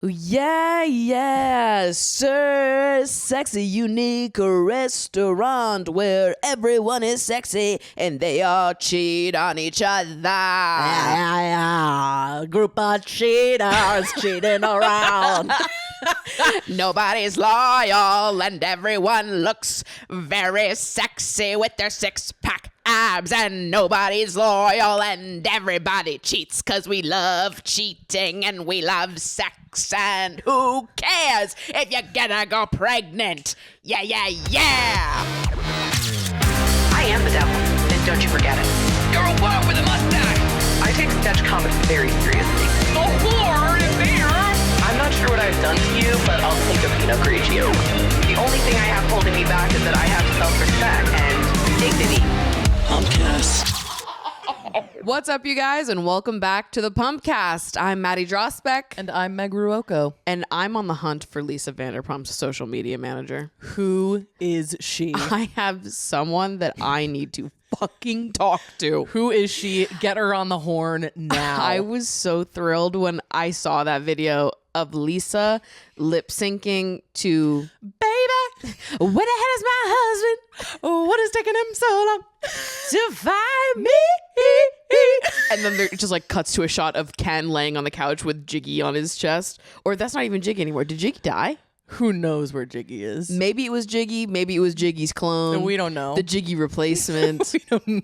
Yeah, yeah, sir. Sexy, unique restaurant where everyone is sexy and they all cheat on each other. Yeah. Group of cheaters cheating around. Nobody's loyal and everyone looks very sexy with their six-pack abs, and nobody's loyal and everybody cheats because we love cheating and we love sex, and who cares if you're gonna go pregnant? Yeah, yeah, yeah! I am the devil, and don't you forget it. You're a whore with a mustache! I take sketch comedy very seriously. The whore is here! I'm not sure what I've done to you, but I'll take a Pinot Grigio. The only thing I have holding me back is that I have self-respect and dignity. Pumpcast. What's up, you guys, and welcome back to the Pumpcast. I'm Maddie Drosbeck. And I'm Meg Ruocco. And I'm on the hunt for Lisa Vanderpump's social media manager. Who is she? I have someone that I need to fucking talk to. Who is she? Get her on the horn now. I was so thrilled when I saw that video of Lisa lip syncing to "Baby, where the hell is my husband? What is taking him so long to find me?" And then there just like cuts to a shot of Ken laying on the couch with Jiggy on his chest. Or that's not even Jiggy anymore. Did Jiggy die? Who knows where Jiggy is? Maybe it was Jiggy. Maybe it was Jiggy's clone. We don't know. The Jiggy replacement.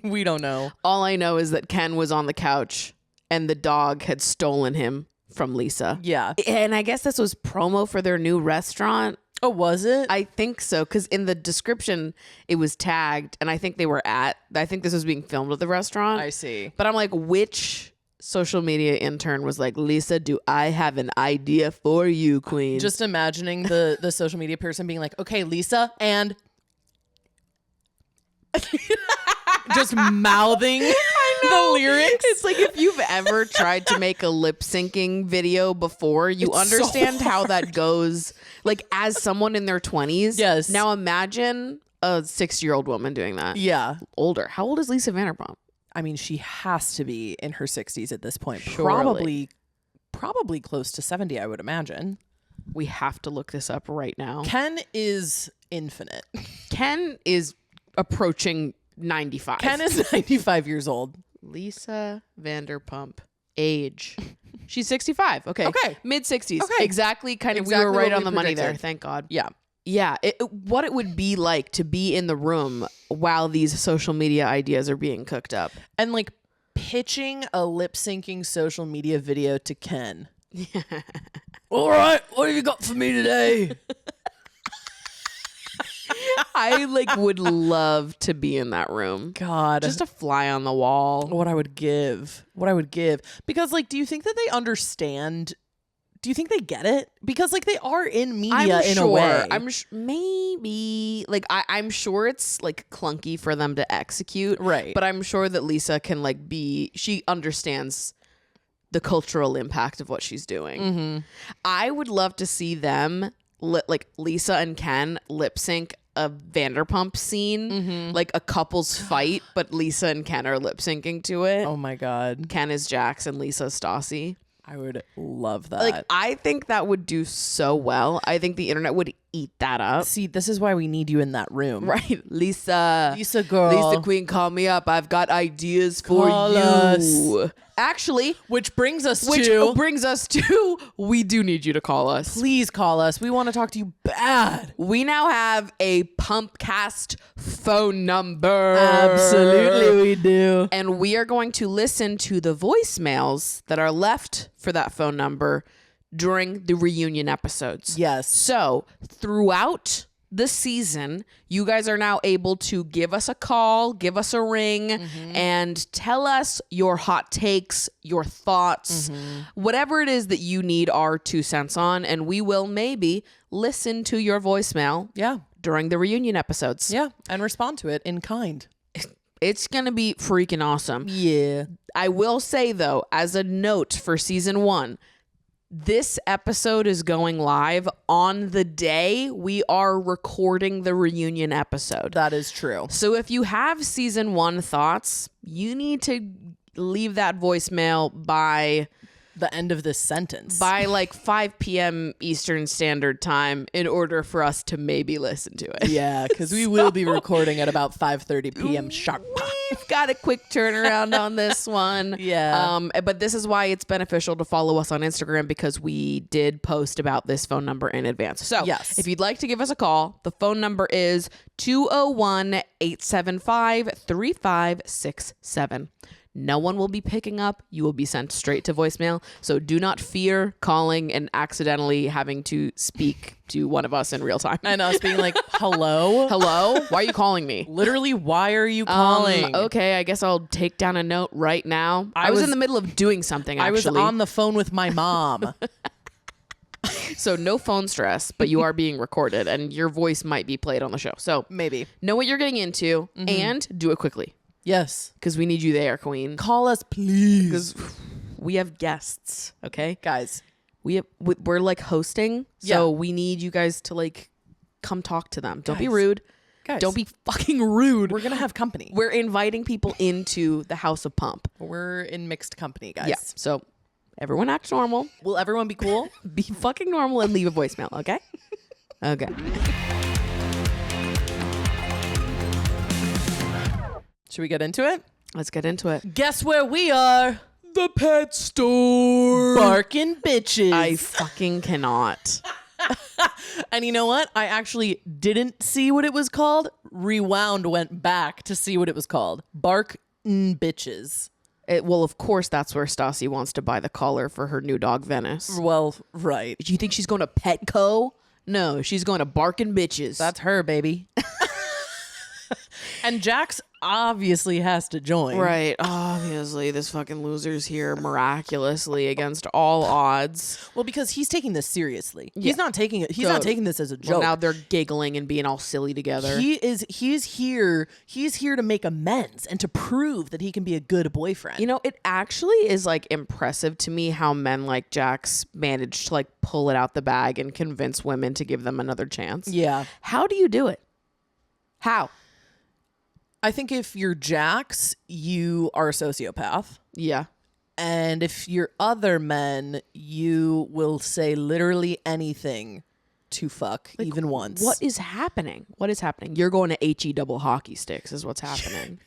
we don't know. All I know is that Ken was on the couch and the dog had stolen him from Lisa. Yeah. And I guess this was promo for their new restaurant. Oh, was it? I think so, because in the description it was tagged, and I think this was being filmed at the restaurant. I see. But I'm like, which social media intern was like, Lisa, do I have an idea for you, queen? Just imagining the social media person being like, okay, Lisa, and just mouthing the lyrics. It's like if you've ever tried to make a lip syncing video before, you It's understand so how that goes. Like as someone in their 20s. Yes. Now imagine a 6-year-old woman doing that. Yeah. Older. How old is Lisa Vanderpump? I mean, she has to be in her 60s at this point. Surely. Probably close to 70, I would imagine. We have to look this up right now. Ken is infinite. Ken is approaching 95. Ken is 95 years old. Lisa Vanderpump. Age. She's 65. Okay. Okay. Mid 60s. Okay. Exactly. We Exactly were right what on we the money there. predicted. Thank God. Yeah. Yeah. What it would be like to be in the room while these social media ideas are being cooked up. And like pitching a lip syncing social media video to Ken. All right. What have you got for me today? I would love to be in that room. God. Just a fly on the wall. What I would give. Because do you think that they understand? Do you think they get it? Because they are in media in a way. Maybe I'm sure it's clunky for them to execute. Right. But I'm sure that Lisa can she understands the cultural impact of what she's doing. Mm-hmm. I would love to see them Lisa and Ken lip sync a Vanderpump scene, like a couple's fight, but Lisa and Ken are lip syncing to it. Oh my God. Ken is Jax and Lisa STASSI. I would love that. I think that would do so well. I think the internet would eat that up. See, this is why we need you in that room. Right. Lisa girl. Lisa Queen, call me up. I've got ideas for Call you. us. Actually, Which brings us to we do need you to call us. Please call us. We want to talk to you bad. We now have a Pumpcast phone number. Absolutely we do. And we are going to listen to the voicemails that are left for that phone number during the reunion episodes. Yes. So throughout the season, you guys are now able to give us a call, give us a ring, and tell us your hot takes, your thoughts, whatever it is that you need our 2 cents on, and we will maybe listen to your voicemail during the reunion episodes. Yeah. And respond to it in kind. It's going to be freaking awesome. Yeah. I will say, though, as a note for season 1, this episode is going live on the day we are recording the reunion episode. That is true. So if you have season 1 thoughts, you need to leave that voicemail by the end of this sentence. by like 5 p.m. Eastern Standard Time in order for us to maybe listen to it. Yeah, because we will be recording at about 5:30 p.m. sharp. We've got a quick turnaround on this one. Yeah. But this is why it's beneficial to follow us on Instagram, because we did post about this phone number in advance. So Yes. if you'd like to give us a call, the phone number is 201-875-3567. No one will be picking up. You will be sent straight to voicemail. So do not fear calling and accidentally having to speak to one of us in real time. And us being like, hello? Hello? Why are you calling me? Literally, why are you calling? Okay, I guess I'll take down a note right now. I was in the middle of doing something, I actually. was on the phone with my mom. So no phone stress, but you are being recorded and your voice might be played on the show. So Maybe. know what you're getting into and do it quickly, Yes. because we need you there, queen. Call us, please. Because we have guests, okay? Guys. We're like hosting, so we need you guys to like come talk to them. Don't be Guys. rude. Guys. Don't be fucking rude. We're going to have company. We're inviting people into the House of Pump. We're in mixed company, guys. Yeah. So everyone act normal. Will everyone be cool? Be fucking normal and leave a voicemail, okay? Okay. Should we get into it? Let's get into it. Guess where we are? The pet store. Barking bitches. I fucking cannot. And you know what? I actually didn't see what it was called. Rewound, went back to see what it was called. Barking bitches. Well, of course, that's where Stassi wants to buy the collar for her new dog, Venice. Well, right. Do you think she's going to Petco? No, she's going to Barkin' Bitches. That's her, baby. And Jax obviously has to join. right. Obviously, this fucking loser's here miraculously against all odds. Well, because he's taking this seriously. Yeah. He's not taking it. He's not taking this as a joke. Well, now they're giggling and being all silly together. He's here to make amends and to prove that he can be a good boyfriend. You know, it actually is like impressive to me how men like Jax manage to like pull it out the bag and convince women to give them another chance. Yeah. How do you do it? How? I think if you're Jax, you are a sociopath. Yeah. And if you're other men, you will say literally anything to fuck, Like, even once. What is happening? What is happening? You're going to HE double hockey sticks is what's happening.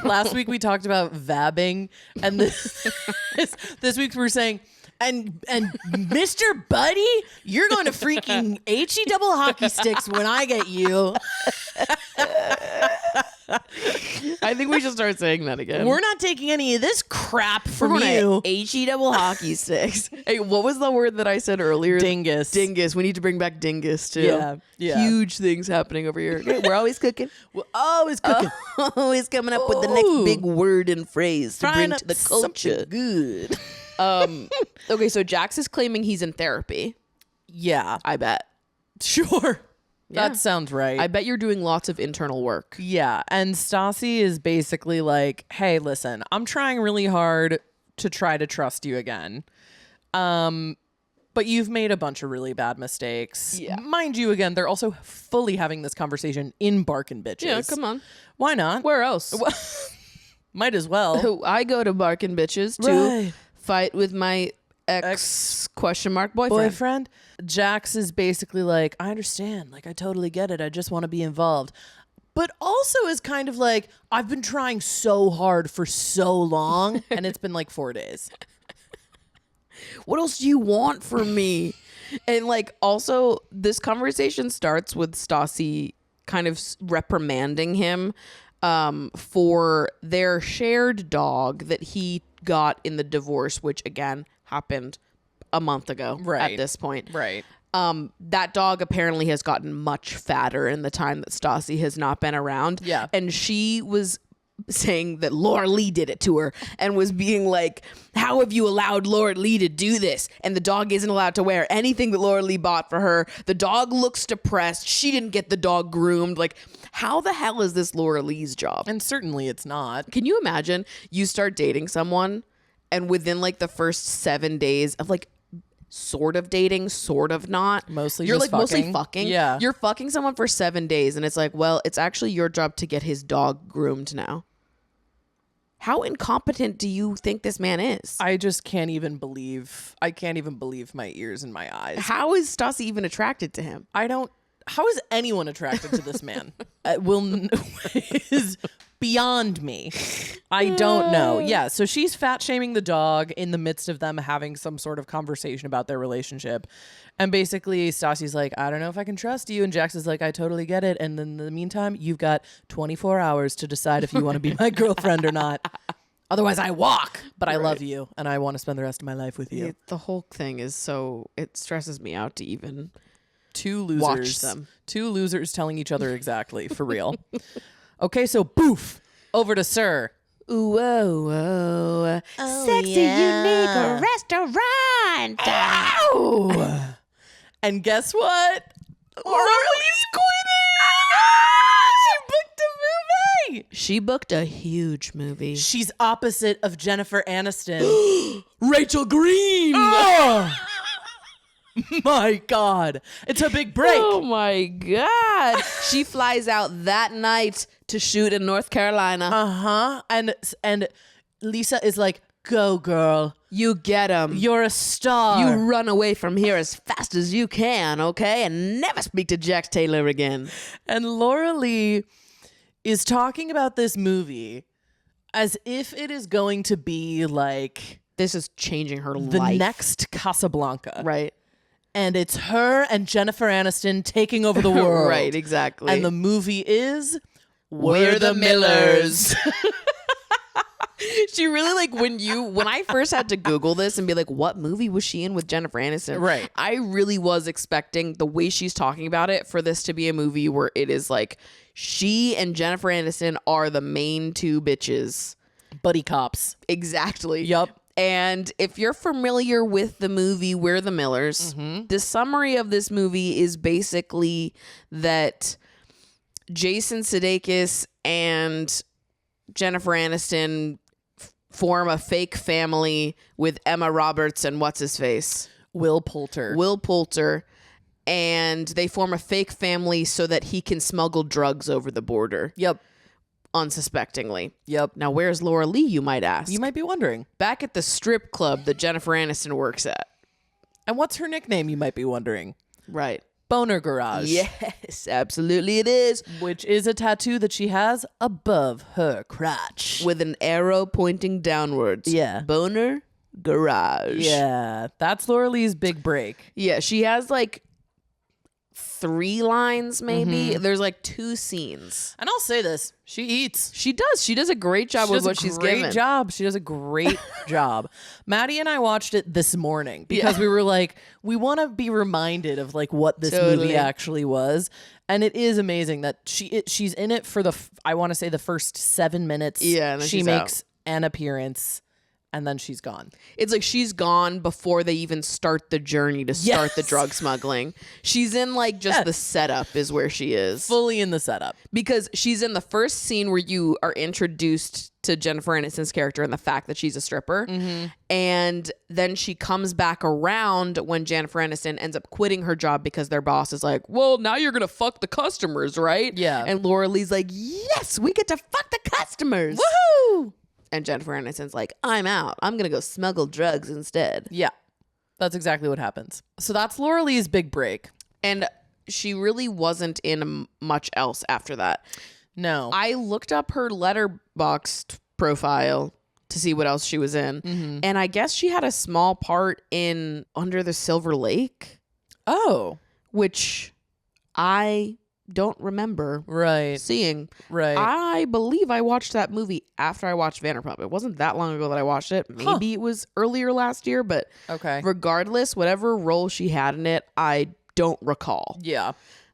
Last week we talked about vabbing, and this week we're saying, and Mr. Buddy, you're going to freaking HE double hockey sticks when I get you. I think we should start saying that again. We're not taking any of this crap We're from going you. to HE double hockey sticks. Hey, what was the word that I said earlier? Dingus. Dingus. We need to bring back dingus too. Yeah, yeah. Huge things happening over here. Okay, we're always cooking. We're always cooking. Always coming up with the next Ooh. big word and phrase to Trying bring to the culture. something good. Okay, so Jax is claiming he's in therapy. Yeah, I bet. sure. Yeah. That sounds right. I bet you're doing lots of internal work. Yeah, and Stassi is basically like, "Hey, listen, I'm trying really hard to try to trust you again. But you've made a bunch of really bad mistakes. Yeah. Mind you, again, they're also fully having this conversation in Barkin' Bitches. Yeah, come on. Why not? Where else? Might as well. I go to Barkin' Bitches to Right. fight with my ex question mark boyfriend. Jax is basically like, I understand. Like, I totally get it. I just want to be involved. But also is kind of like, I've been trying so hard for so long, and it's been like 4 days. What else do you want from me? And like, also, this conversation starts with Stassi kind of reprimanding him for their shared dog that he got in the divorce, which again happened a month ago at this point. Right. That dog apparently has gotten much fatter in the time that Stassi has not been around. Yeah. And she was saying that Laura-Leigh did it to her and was being like, how have you allowed Laura-Leigh to do this? And the dog isn't allowed to wear anything that Laura-Leigh bought for her. The dog looks depressed. She didn't get the dog groomed. Like, how the hell is this Laura-Leigh's job? And certainly it's not. Can you imagine you start dating someone and within like the first 7 days of like sort of dating, sort of not. Mostly you're just like mostly fucking. fucking. Yeah. You're fucking someone for 7 days and it's like, well, it's actually your job to get his dog groomed now. How incompetent do you think this man is? I just can't even believe my ears and my eyes. How is Stassi even attracted to him? How is anyone attracted to this man? Is beyond me. I don't know. Yeah, so she's fat shaming the dog in the midst of them having some sort of conversation about their relationship. And basically Stassi's like, I don't know if I can trust you. And Jax is like, I totally get it. And then in the meantime, you've got 24 hours to decide if you want to be my girlfriend or not. Otherwise, I walk. But I love you, and I want to spend the rest of my life with you. The whole thing is so... It stresses me out to even... Two losers. Watch them. Two losers telling each other exactly, for real. Okay, so boof. Over to Sir. Ooh, oh, sexy, unique restaurant. Ow! And guess what? Laura-Leigh's quitting! She booked a huge movie. She's opposite of Jennifer Aniston. Rachel Green. Oh! My God. It's a big break. Oh my God. She flies out that night to shoot in North Carolina. Uh-huh. And Lisa is like, go girl. You get him. You're a star. You run away from here as fast as you can, okay? And never speak to Jax Taylor again. And Laura-Leigh is talking about this movie as if it is going to be like... This is changing her the life. next Casablanca. Right. And it's her and Jennifer Aniston taking over the world. Right, exactly. And the movie is We're the Millers. She really like when I first had to Google this and be like, what movie was she in with Jennifer Aniston? Right. I really was expecting the way she's talking about it for this to be a movie where it is like she and Jennifer Aniston are the main two bitches. Buddy cops. Exactly. Yup. And if you're familiar with the movie We're the Millers, the summary of this movie is basically that Jason Sudeikis and Jennifer Aniston form a fake family with Emma Roberts and what's-his-face? Will Poulter. Will Poulter. And they form a fake family so that he can smuggle drugs over the border. Yep. Unsuspectingly. Yep. Now, where's Laura-Leigh, you might ask? You might be wondering. Back at the strip club that Jennifer Aniston works at. And what's her nickname, you might be wondering? Right. Boner Garage. Yes, absolutely it is. Which is a tattoo that she has above her crotch. With an arrow pointing downwards. Yeah. Boner Garage. Yeah. That's Laura-Leigh's big break. Yeah, she has like 3 lines maybe. There's like 2 scenes. And I'll say this. She eats. She does. She does a great job with what she's given. Great job. She does a great job. Maddie and I watched it this morning because we were like, we want to be reminded of like what this movie actually was. And it is amazing that she's in it for I want to say the first 7 minutes. Yeah, and then she makes an appearance. And then she's gone. It's like she's gone before they even start the journey to start the drug smuggling. She's in like just the setup is where she is. Fully in the setup. Because she's in the first scene where you are introduced to Jennifer Aniston's character and the fact that she's a stripper. And then she comes back around when Jennifer Aniston ends up quitting her job because their boss is like, well, now you're going to fuck the customers, right? Yeah. And Laura-Leigh's like, yes, we get to fuck the customers. Woohoo! And Jennifer Aniston's like, I'm out. I'm going to go smuggle drugs instead. Yeah. That's exactly what happens. So that's Laura-Leigh's big break. And she really wasn't in much else after that. No. I looked up her Letterboxd profile to see what else she was in. And I guess she had a small part in Under the Silver Lake. Oh. Which I don't remember seeing. Right. I believe I watched that movie after I watched Vanderpump. It wasn't that long ago that I watched it. Maybe it was earlier last year, but regardless, whatever role she had in it, I don't recall. Yeah.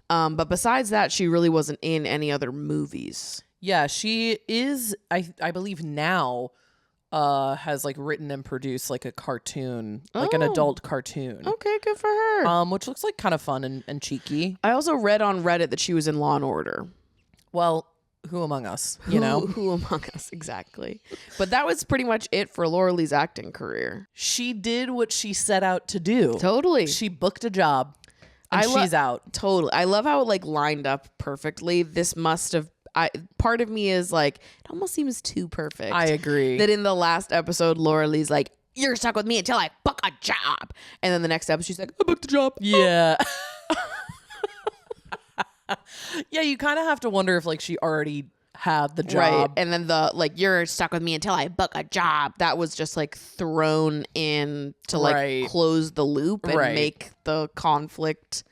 But besides that, she really wasn't in any other movies. Yeah, she is, I believe now, has like written and produced like a cartoon, like an adult cartoon. Okay, good for her. Which looks like kind of fun and cheeky. I also read on Reddit that she was in Law and Order. Well, who among us, you know? Who among us, exactly. But that was pretty much it for Laura-Leigh's acting career. She did what she set out to do. Totally. She booked a job and she's out. Totally. I love how it like lined up perfectly. This must have, part of me is like, it almost seems too perfect. I agree. That in the last episode, Laura-Leigh's like, you're stuck with me until I book a job. And then the next episode, she's like, I booked a job. Yeah. Yeah, you kind of have to wonder if like she already had the job. Right. And then the like, you're stuck with me until I book a job. That was just like thrown in to like close the loop and make the conflict.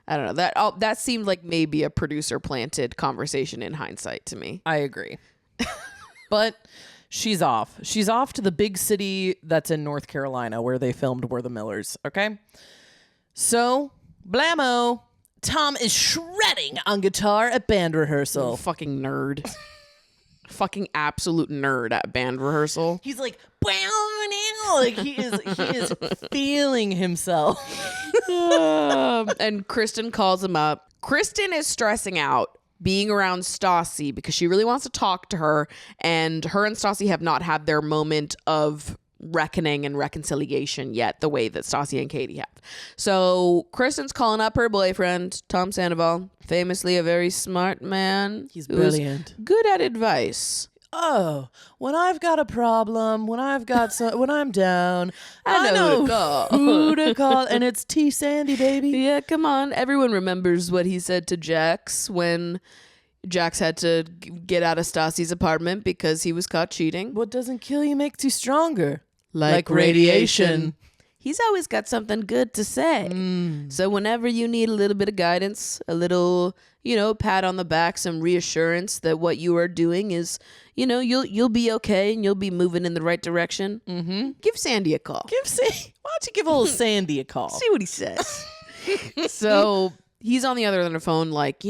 I don't know. That seemed like maybe a producer planted conversation in hindsight to me. I agree. But she's off. She's off to the big city that's in North Carolina where they filmed We're the Millers. Okay. So, blammo. Tom is shredding on guitar at band rehearsal. Fucking nerd. Fucking absolute nerd at band rehearsal. He's like, like he is feeling himself. And Kristen calls him up. Kristen is stressing out being around STASSI because she really wants to talk to her, and her and STASSI have not had their moment of reckoning and reconciliation yet the way that STASSI and Katie have. So Kristen's calling up her boyfriend, Tom Sandoval, famously a very smart man. He's brilliant. Good at advice. Oh, when I've got a problem, when I'm down, I know who to call, and it's T. Sandy, baby. Yeah, come on. Everyone remembers what he said to Jax when Jax had to get out of Stassi's apartment because he was caught cheating. What doesn't kill you makes you stronger. Like radiation. He's always got something good to say. So whenever you need a little bit of guidance, a little, pat on the back, some reassurance that what you are doing is, you'll be okay and you'll be moving in the right direction. Give Sandy a call. Why don't you give old Sandy a call? See what he says. So he's on the other end of the phone like,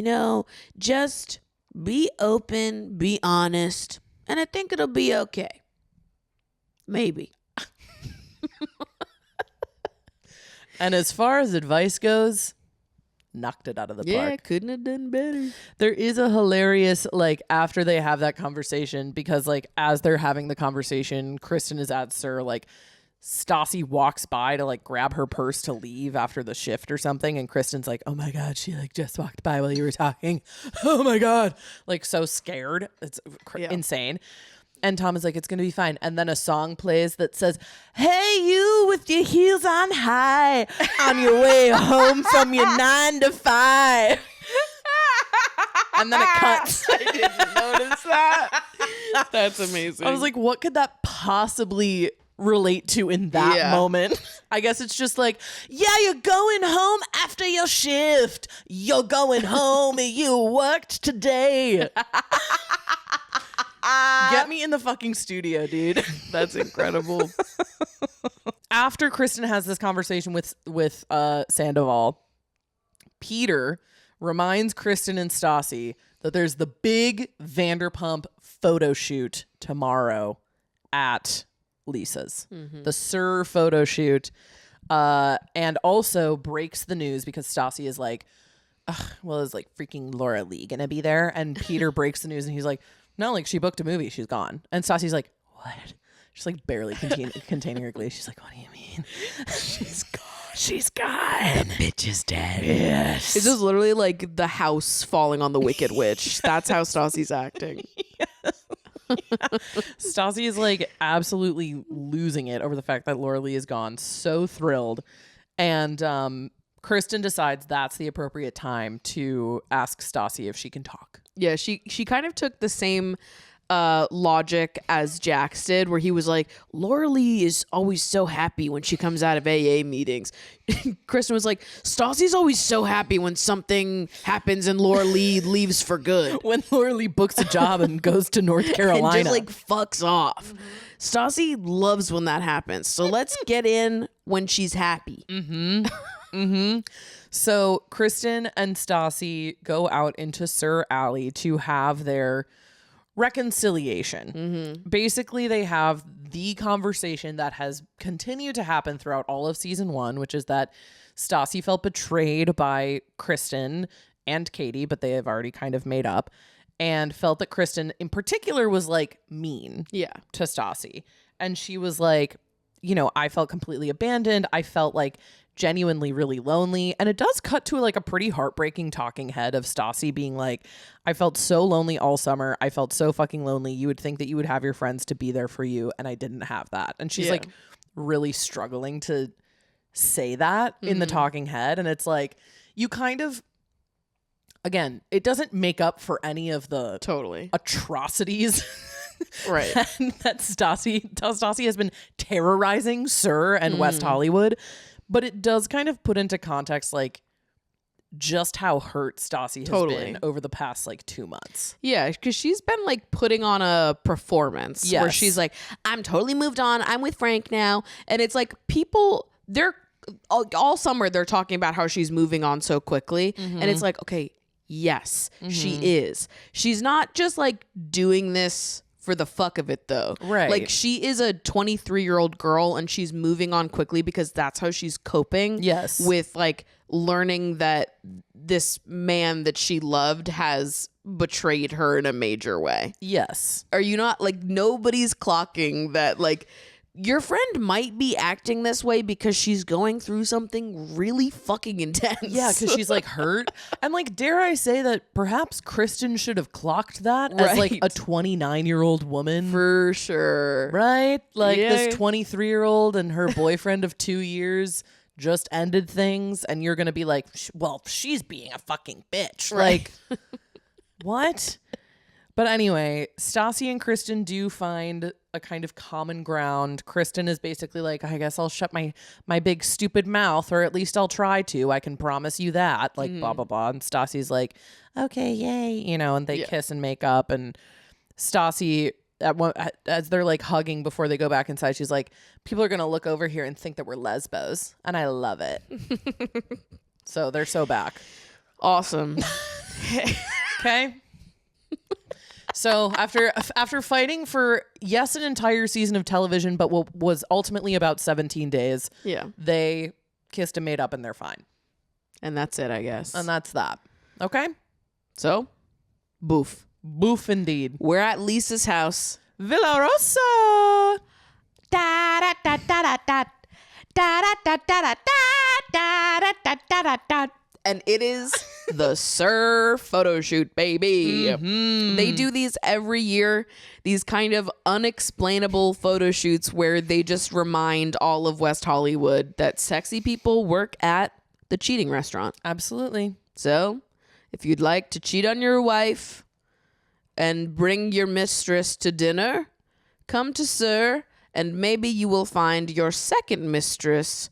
just be open, be honest, and I think it'll be okay. Maybe. And as far as advice goes, knocked it out of the park. Yeah, couldn't have done better. There is a hilarious, after they have that conversation, because, as they're having the conversation, Kristen is at Sir, Stassi walks by to, grab her purse to leave after the shift or something, and Kristen's like, oh my God, she, just walked by while you were talking. Oh my God. So scared. It's insane. And Tom is like, it's going to be fine. And then a song plays that says, hey, you with your heels on high on your way home from your 9 to 5. And then it cuts. I didn't notice that. That's amazing. I was like, what could that possibly relate to in that moment? I guess it's just you're going home after your shift. You're going home and you worked today. Get me in the fucking studio, dude. That's incredible. After Kristen has this conversation with Sandoval, Peter reminds Kristen and Stassi that there's the big Vanderpump photo shoot tomorrow at Lisa's. The Sir photo shoot. And also breaks the news because Stassi is like, is freaking Laura-Leigh gonna be there? And Peter breaks the news and he's like, no, she booked a movie. She's gone. And Stassi's like, what? She's barely containing her glee. She's like, what do you mean? She's gone. She's gone. The bitch is dead. Yes. It's just literally the house falling on the Wicked Witch. That's how Stassi's acting. Stassi is absolutely losing it over the fact that Laura-Leigh is gone. So thrilled. And Kristen decides that's the appropriate time to ask Stassi if she can talk. Yeah, she kind of took the same logic as Jax did, where he was like, Laura-Leigh is always so happy when she comes out of AA meetings. Kristen was like, Stassi's always so happy when something happens and Laura-Leigh leaves for good. When Laura-Leigh books a job and goes to North Carolina. And just fucks off. Stassi loves when that happens. So let's get in when she's happy. So Kristen and Stassi go out into Sir Alley to have their reconciliation. Basically, they have the conversation that has continued to happen throughout all of season 1, which is that Stassi felt betrayed by Kristen and Katie, but they have already kind of made up, and felt that Kristen in particular was mean to Stassi. And she was like, I felt completely abandoned. I felt like genuinely really lonely. And it does cut to like a pretty heartbreaking talking head of Stassi being like, I felt so lonely all summer. I felt so fucking lonely. You would think that you would have your friends to be there for you, and I didn't have that. And she's like really struggling to say that in the talking head. And it's like, you kind of, again, it doesn't make up for any of the atrocities Right. that Stassi has been terrorizing Sir and West Hollywood. But it does kind of put into context like just how hurt Stassi has been over the past like 2 months. Yeah, because she's been like putting on a performance where she's like, I'm totally moved on. I'm with Frank now. And it's like people, they're all summer they're talking about how she's moving on so quickly. And it's like, okay, yes, she is. She's not just like doing this for the fuck of it though. Right. Like she is a 23-year-old girl and she's moving on quickly because that's how she's coping. Yes. With like learning that this man that she loved has betrayed her in a major way. Yes. Are you not like, nobody's clocking that like your friend might be acting this way because she's going through something really fucking intense. Yeah, because she's like hurt. And like, dare I say that perhaps Kristen should have clocked that as like a 29-year-old woman. For sure. Right? Like this 23-year-old and her boyfriend of 2 years just ended things. And you're going to be like, well, she's being a fucking bitch. Right. Like, what? But anyway, Stassi and Kristen do find a kind of common ground. Kristen is basically like, I guess I'll shut my big stupid mouth, or at least I'll try to. I can promise you that. Like, blah, blah, blah. And Stassi's like, okay, yay. You know, and they kiss and make up. And Stassi, as they're like hugging before they go back inside, she's like, people are going to look over here and think that we're lesbos. And I love it. So they're so back. Awesome. Okay. So after fighting for, yes, an entire season of television, but what was ultimately about 17 days, they kissed and made up and they're fine. And that's it, I guess. And that's that. Okay? So, boof. Boof indeed. We're at Lisa's house. Villa Rosa! Da da da da da da da da da da da da da da da da. And it is the Sir photo shoot, baby. They do these every year, these kind of unexplainable photo shoots where they just remind all of West Hollywood that sexy people work at the cheating restaurant. Absolutely. So if you'd like to cheat on your wife and bring your mistress to dinner, come to Sir, and maybe you will find your second mistress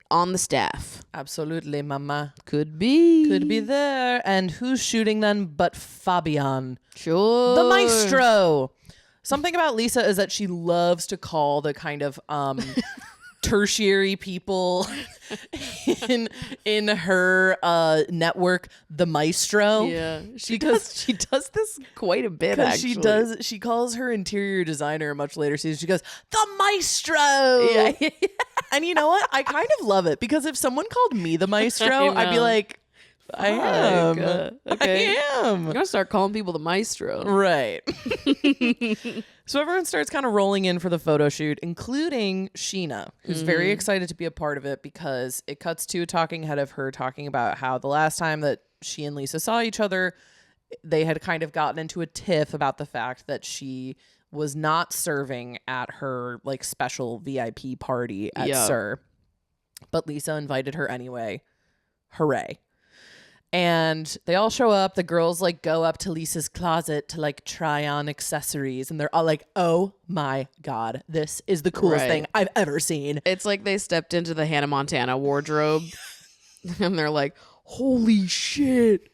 on the staff. Absolutely, mama. Could be there. And who's shooting then but Fabian? Sure. The maestro. Something about Lisa is that she loves to call the kind of tertiary people in her network the maestro. Yeah. She does this quite a bit, actually. She calls her interior designer much later season. She goes, the maestro. Yeah. And you know what? I kind of love it, because if someone called me the maestro, I'd be like, I am. Okay. I am. You're gonna start calling people the maestro. Right. So everyone starts kind of rolling in for the photo shoot, including Scheana, who's very excited to be a part of it, because it cuts to a talking head of her talking about how the last time that she and Lisa saw each other, they had kind of gotten into a tiff about the fact that she was not serving at her like special VIP party at Sir. But Lisa invited her anyway. Hooray. And they all show up. The girls like go up to Lisa's closet to like try on accessories. And they're all like, oh my God, this is the coolest thing I've ever seen. It's like they stepped into the Hannah Montana wardrobe and they're like, holy shit.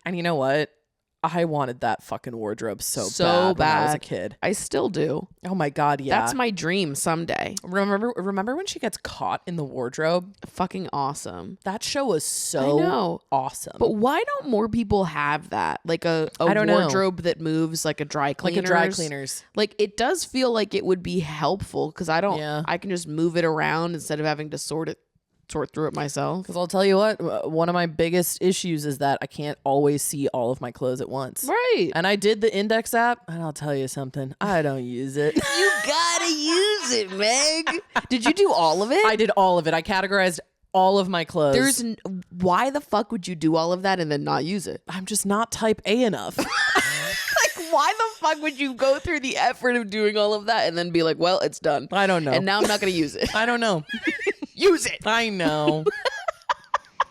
And you know what? I wanted that fucking wardrobe so bad when I was a kid. I still do. Oh my God, yeah. That's my dream someday. Remember when she gets caught in the wardrobe? Fucking awesome. That show was so awesome. But why don't more people have that? Like a wardrobe that moves like a dry cleaner. Like a dry cleaners. Like it does feel like it would be helpful, because I can just move it around instead of having to sort through it myself. Because I'll tell you what, one of my biggest issues is that I can't always see all of my clothes at once. Right. And I did the index app, and I'll tell you something, I don't use it. You gotta use it, Meg. Did you do all of it? I did all of it. I categorized all of my clothes. Why the fuck would you do all of that and then not use it? I'm just not type A enough. Like, why the fuck would you go through the effort of doing all of that and then be like, well, it's done? I don't know. And now I'm not going to use it. I don't know. Use it. I know.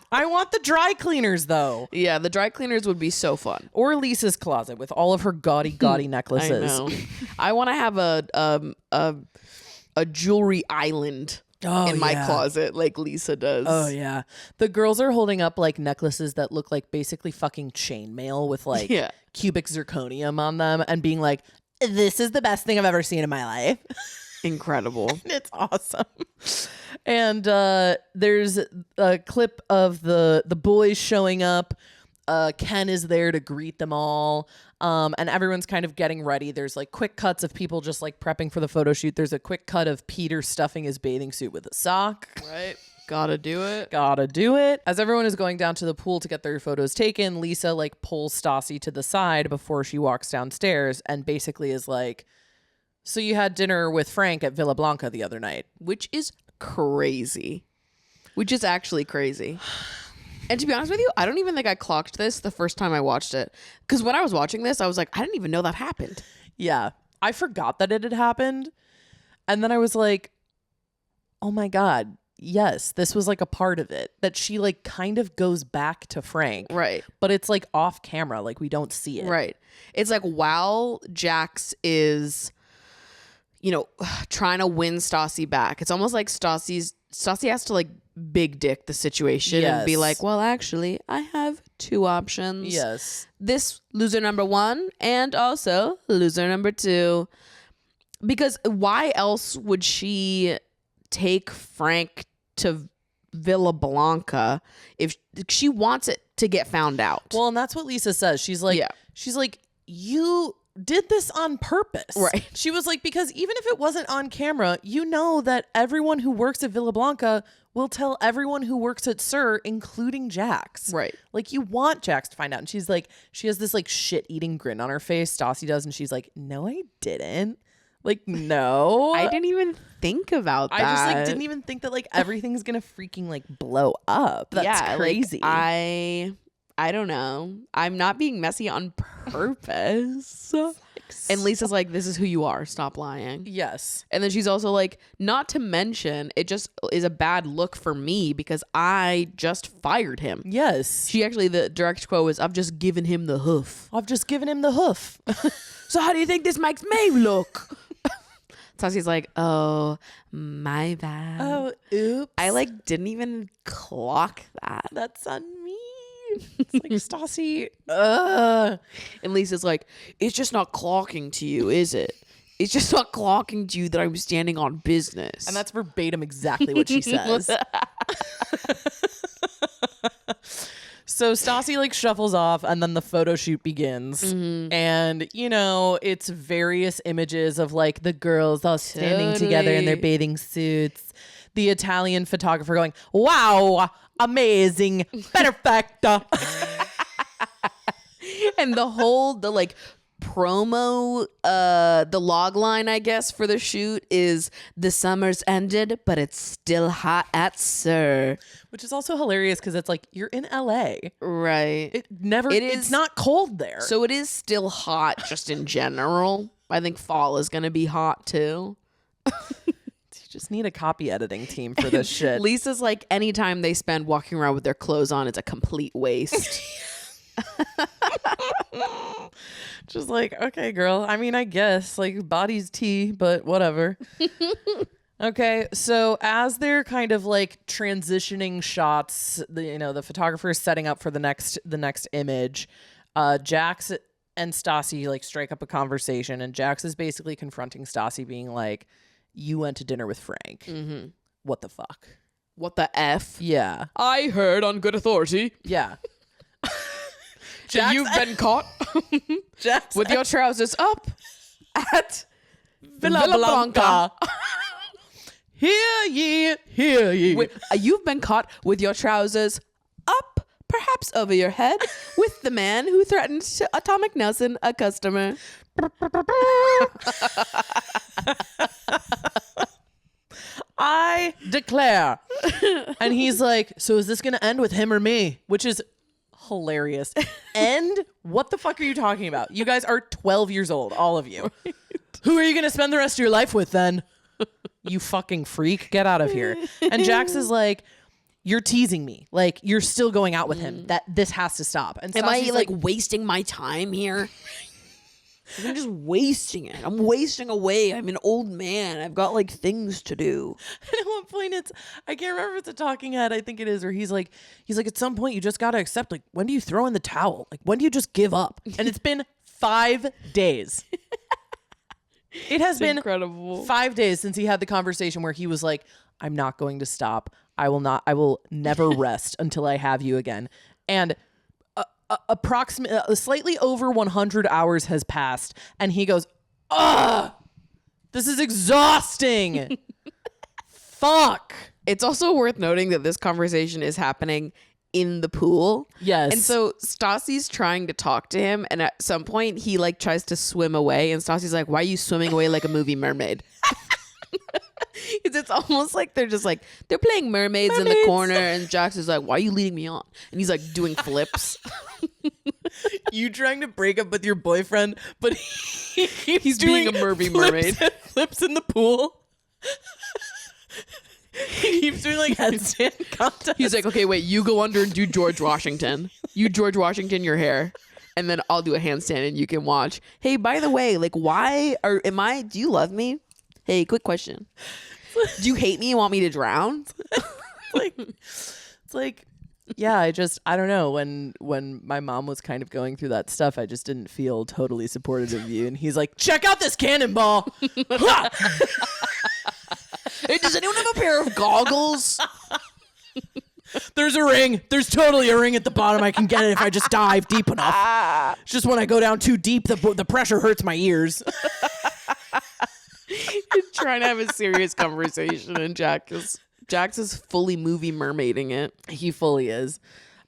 I want the dry cleaners though. Yeah, the dry cleaners would be so fun. Or Lisa's closet with all of her gaudy necklaces. I know. I want to have a jewelry island in my closet like Lisa does. Oh yeah. The girls are holding up like necklaces that look like basically fucking chainmail with like cubic zirconium on them and being like, this is the best thing I've ever seen in my life. Incredible. It's awesome. And there's a clip of the boys showing up. Ken is there to greet them all. And everyone's kind of getting ready. There's like quick cuts of people just like prepping for the photo shoot. There's a quick cut of Peter stuffing his bathing suit with a sock. Right. Gotta do it. Gotta do it. As everyone is going down to the pool to get their photos taken, Lisa like pulls Stassi to the side before she walks downstairs and basically is like, so you had dinner with Frank at Villa Blanca the other night. Which is crazy. Which is actually crazy. And to be honest with you, I don't even think I clocked this the first time I watched it. Because when I was watching this, I was like, I didn't even know that happened. Yeah. I forgot that it had happened. And then I was like, oh my God, yes, this was like a part of it. That she like kind of goes back to Frank. Right. But it's like off camera. Like we don't see it. Right. It's like while Jax is, you know, trying to win Stassi back, it's almost like Stassi has to like big dick the situation and be like, well, actually, I have two options. Yes. This loser number one and also loser number two. Because why else would she take Frank to Villa Blanca if she wants it to get found out? Well, and that's what Lisa says. She's like, you did this on purpose. Right. She was like, because even if it wasn't on camera, you know that everyone who works at Villa Blanca will tell everyone who works at SUR, including Jax. Right. Like you want Jax to find out. And she's like, she has this like shit-eating grin on her face. Stassi does. And she's like, no, I didn't. Like, no. I didn't even think about that. I just like didn't even think that like everything's gonna freaking like blow up. That's crazy. Like, I don't know. I'm not being messy on purpose. And Lisa's like, this is who you are. Stop lying. Yes. And then she's also like, not to mention, it just is a bad look for me because I just fired him. Yes. She actually, the direct quote was, I've just given him the hoof. I've just given him the hoof. So how do you think this makes me look? Stassi's like, oh, my bad. Oh, oops. I like didn't even clock that. That's on me. It's like, Stassi. And Lisa's like, it's just not clocking to you, is it? It's just not clocking to you that I'm standing on business. And that's verbatim exactly what she says. So Stassi like shuffles off and then the photo shoot begins. Mm-hmm. And, you know, it's various images of like the girls all standing together in their bathing suits. The Italian photographer going, wow, amazing, perfecto. And the like promo, the log line, I guess, for the shoot is the summer's ended, but it's still hot at SUR. Which is also hilarious because it's like, you're in LA. Right. It's not cold there. So it is still hot just in general. I think fall is going to be hot too. You just need a copy editing team for this shit. Lisa's like, anytime they spend walking around with their clothes on, it's a complete waste. Just like, okay, girl. I mean, I guess like body's tea, but whatever. Okay, so as they're kind of like transitioning shots, the photographer is setting up for the next image. Jax and Stassi like strike up a conversation, and Jax is basically confronting Stassi, being like, "You went to dinner with Frank. Mm-hmm. What the fuck? What the F? Yeah, I heard on good authority. Yeah." Jax, you've been caught Jax with your trousers up at Villa Blanca. Hear ye, hear ye. You've been caught with your trousers up, perhaps over your head, with the man who threatened to Atomic Nelson a customer. I declare. And he's like, so is this going to end with him or me? Which is hilarious. And what the fuck are you talking about? You guys are 12 years old, all of you. Right. Who are you going to spend the rest of your life with then? You fucking freak. Get out of here. And Jax is like, you're teasing me. Like, you're still going out with him. That this has to stop. And Am I Stassi's like wasting my time here? I'm just wasting it. I'm wasting away. I'm an old man. I've got like things to do. And at one point I can't remember if it's a talking head, I think it is, or he's like at some point you just gotta accept, like, when do you throw in the towel? Like, when do you just give up? And it's been 5 days. It has been incredible. 5 days since he had the conversation where he was like, I'm not going to stop. I will never rest until I have you again. And approximately slightly over 100 hours has passed, and he goes, this is exhausting. Fuck. It's also worth noting that this conversation is happening in the pool. Yes. And so Stassi's trying to talk to him, and at some point he like tries to swim away, and Stassi's like, why are you swimming away like a movie mermaid? It's almost like they're playing mermaids in the corner, and Jax is like, why are you leading me on? And he's like doing flips. You trying to break up with your boyfriend, but he's being a mermaid. Flips in the pool. He keeps doing like headstand contests. He's like, okay, wait, you go under and do George Washington. You George Washington your hair. And then I'll do a handstand and you can watch. Hey, by the way, like, do you love me? Hey, quick question. Do you hate me and want me to drown? It's like, yeah, I don't know. When my mom was kind of going through that stuff, I just didn't feel totally supportive of you. And he's like, check out this cannonball. Hey, does anyone have a pair of goggles? There's a ring. There's totally a ring at the bottom. I can get it if I just dive deep enough. It's just when I go down too deep, the pressure hurts my ears. Trying to have a serious conversation, and Jax is fully movie mermaiding it. He fully is.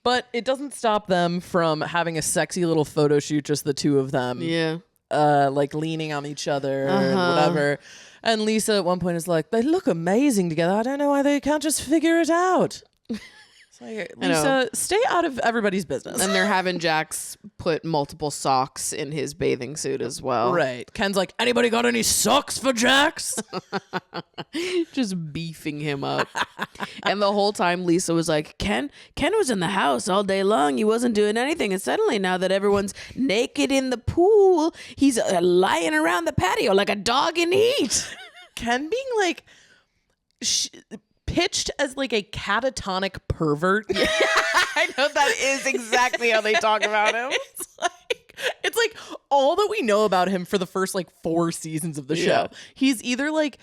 But it doesn't stop them from having a sexy little photo shoot, just the two of them. Yeah. Like leaning on each other and whatever. And Lisa at one point is like, they look amazing together. I don't know why they can't just figure it out. Like, Lisa, stay out of everybody's business. And they're having Jax put multiple socks in his bathing suit as well. Right. Ken's like, anybody got any socks for Jax? Just beefing him up. And the whole time Lisa was like, Ken was in the house all day long. He wasn't doing anything. And suddenly now that everyone's naked in the pool, he's lying around the patio like a dog in heat. Ken being like... pitched as like a catatonic pervert. Yeah, I know that is exactly how they talk about him. It's like all that we know about him for the first like 4 seasons of the show. Yeah. He's either like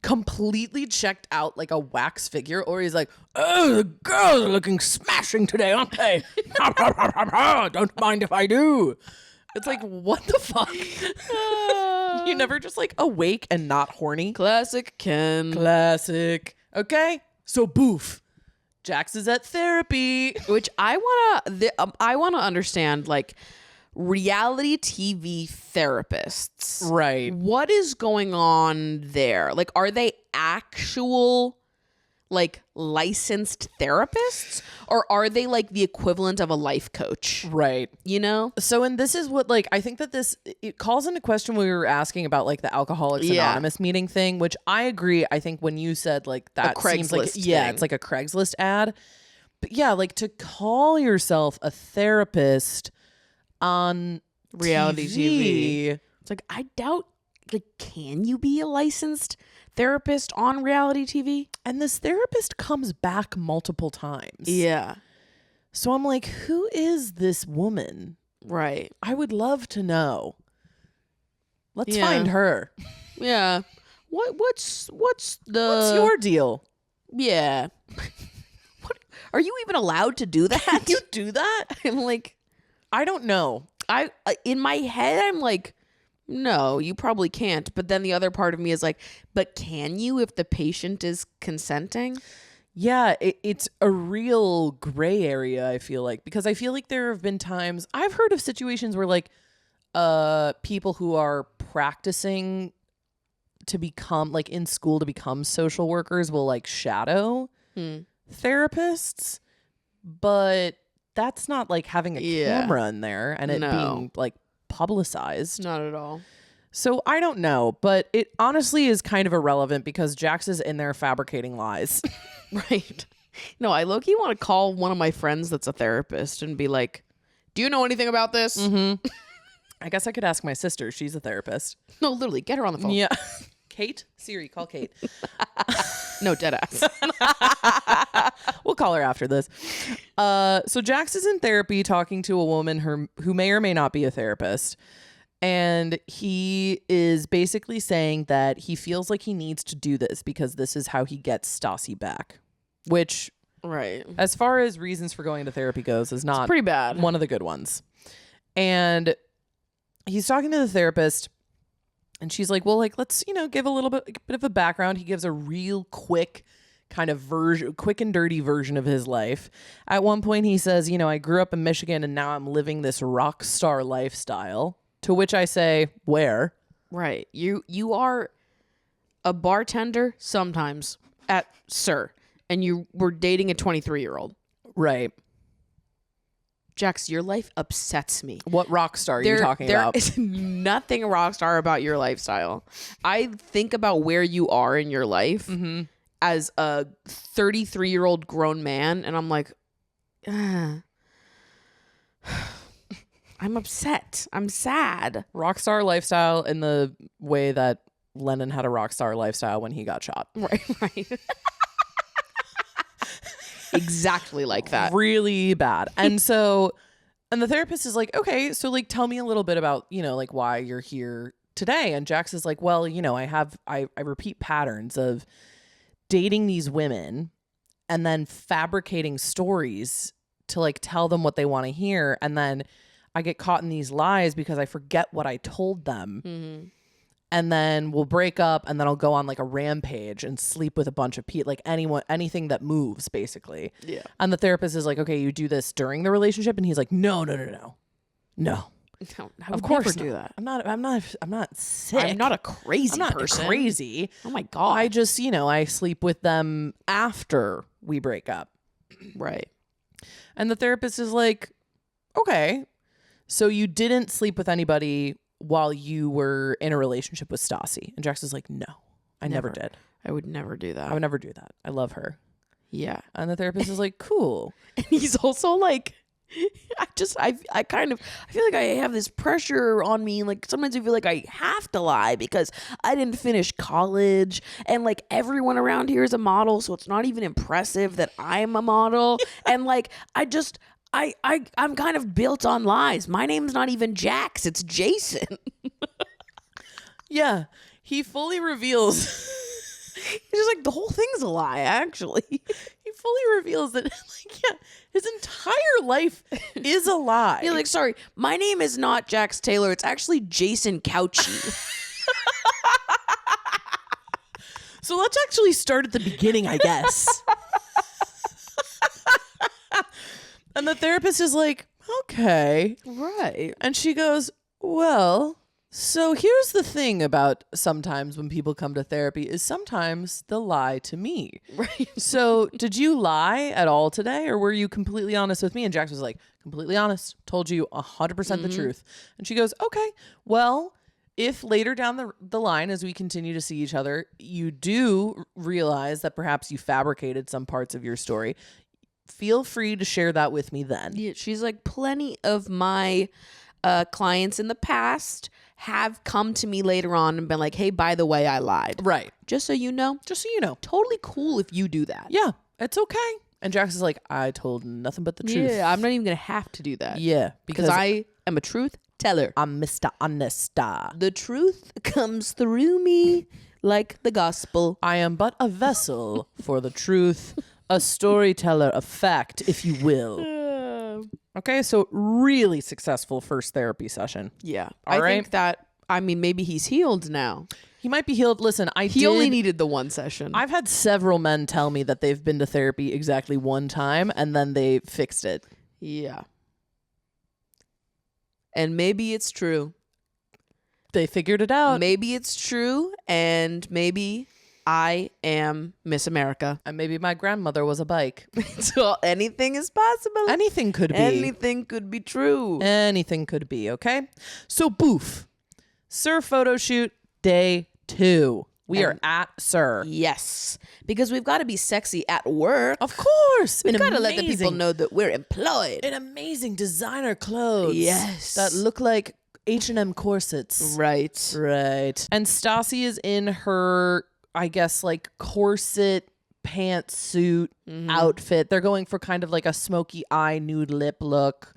completely checked out like a wax figure, or he's like, oh, the girls are looking smashing today, aren't they? Don't mind if I do. It's like, what the fuck? You never just like awake and not horny? Classic Ken. Classic. Okay, so boof. Jax is at therapy, which I wanna understand, like, reality TV therapists. Right. What is going on there? Like, are they actual, like, licensed therapists, or are they like the equivalent of a life coach? Right. You know? So, and this is what, like, I think that it calls into question when we were asking about like the Alcoholics Anonymous meeting thing, which I agree. I think when you said like that seems like, thing. It's like a Craigslist ad. But yeah, like to call yourself a therapist on reality TV. It's like, I doubt, like, can you be a licensed therapist on reality TV? And this therapist comes back multiple times. Yeah. So I'm like, who is this woman? Right. I would love to know. Let's find her. Yeah. What's your deal? Yeah. What are you even allowed to do that? You do that? I'm like, I don't know. I in my head I'm like, no, you probably can't. But then the other part of me is like, but can you if the patient is consenting? Yeah, it's a real gray area, I feel like, because I feel like there have been times I've heard of situations where like people who are practicing to become like in school to become social workers will like shadow therapists, but that's not like having a camera in there and it being like publicized. Not at all. So I don't know, but it honestly is kind of irrelevant because Jax is in there fabricating lies. Right. No, I low-key want to call one of my friends that's a therapist and be like, do you know anything about this? Mm-hmm. I guess I could ask my sister. She's a therapist. No, literally, get her on the phone. Yeah. Kate? Siri, call Kate. No, dead ass. We'll call her after this. So Jax is in therapy talking to a woman who may or may not be a therapist. And he is basically saying that he feels like he needs to do this because this is how he gets STASSI back. Which, right, as far as reasons for going to therapy goes, is not pretty bad. One of the good ones. And he's talking to the therapist. And she's like, well, like, let's, give a little bit of a background. He gives a real quick kind of quick and dirty version of his life. At one point, he says, I grew up in Michigan and now I'm living this rock star lifestyle. To which I say, where? Right. You are a bartender sometimes at Sir, and you were dating a 23-year-old. Right. Jax, your life upsets me. What rock star are you talking about? There is nothing rock star about your lifestyle. I think about where you are in your life as a 33-year-old grown man, and I'm like, I'm upset. I'm sad. Rock star lifestyle in the way that Lennon had a rock star lifestyle when he got shot. Right. Exactly like that. Really bad. And the therapist is like, okay, so like tell me a little bit about, like why you're here today. And Jax is like, well, I repeat patterns of dating these women and then fabricating stories to like tell them what they want to hear. And then I get caught in these lies because I forget what I told them. Mm-hmm. And then we'll break up and then I'll go on like a rampage and sleep with a bunch of people, like anything that moves basically. Yeah. And the therapist is like, okay, you do this during the relationship. And he's like, no. Of course do that. I'm not sick. I'm not a crazy I'm not person. Crazy. Oh my God. I just, I sleep with them after we break up. Right. And the therapist is like, okay, so you didn't sleep with anybody while you were in a relationship with STASSI. And Jax is like, no, I never did. I would never do that. I would never do that. I love her. Yeah. And the therapist is like, cool. And he's also like, I feel like I have this pressure on me. Like sometimes I feel like I have to lie because I didn't finish college and like everyone around here is a model. So it's not even impressive that I'm a model. And like, I'm kind of built on lies. My name's not even Jax. It's Jason. Yeah. He fully reveals. He's just like, the whole thing's a lie, actually. He fully reveals that, his entire life is a lie. You're like, sorry, my name is not Jax Taylor. It's actually Jason Couchy. So let's actually start at the beginning, I guess. And the therapist is like, okay. Right. And she goes, well, so here's the thing about sometimes when people come to therapy is sometimes they'll lie to me. Right. So did you lie at all today or were you completely honest with me? And Jax was like, completely honest. Told you 100% the truth. And she goes, okay, well, if later down the line as we continue to see each other, you do realize that perhaps you fabricated some parts of your story, feel free to share that with me then. Yeah, she's like, plenty of my clients in the past have come to me later on and been like, hey, by the way, I lied. Right. Just so you know. Totally cool if you do that. Yeah, it's okay. And Jax is like, I told nothing but the truth. Yeah, I'm not even going to have to do that. Yeah. Because I am a truth teller. I'm Mr. Honesta. The truth comes through me like the gospel. I am but a vessel for the truth, a storyteller of fact, if you will. Okay, so really successful first therapy session. Yeah. All right. think that, maybe he's healed now. He might be healed. Listen, He only needed the one session. I've had several men tell me that they've been to therapy exactly one time and then they fixed it. Yeah. And maybe it's true. They figured it out. Maybe it's true, and maybe I am Miss America. And maybe my grandmother was a bike. So anything is possible. Anything could be. Anything could be true. Anything could be, okay? So, boof. Sir photo shoot day 2. We are at Sir. Yes, because we've got to be sexy at work. Of course. We've got to let the people know that we're employed. In amazing designer clothes. Yes. That look like H&M corsets. Right. Right. And Stassi is in her, I guess, like corset pantsuit outfit. They're going for kind of like a smoky eye nude lip look.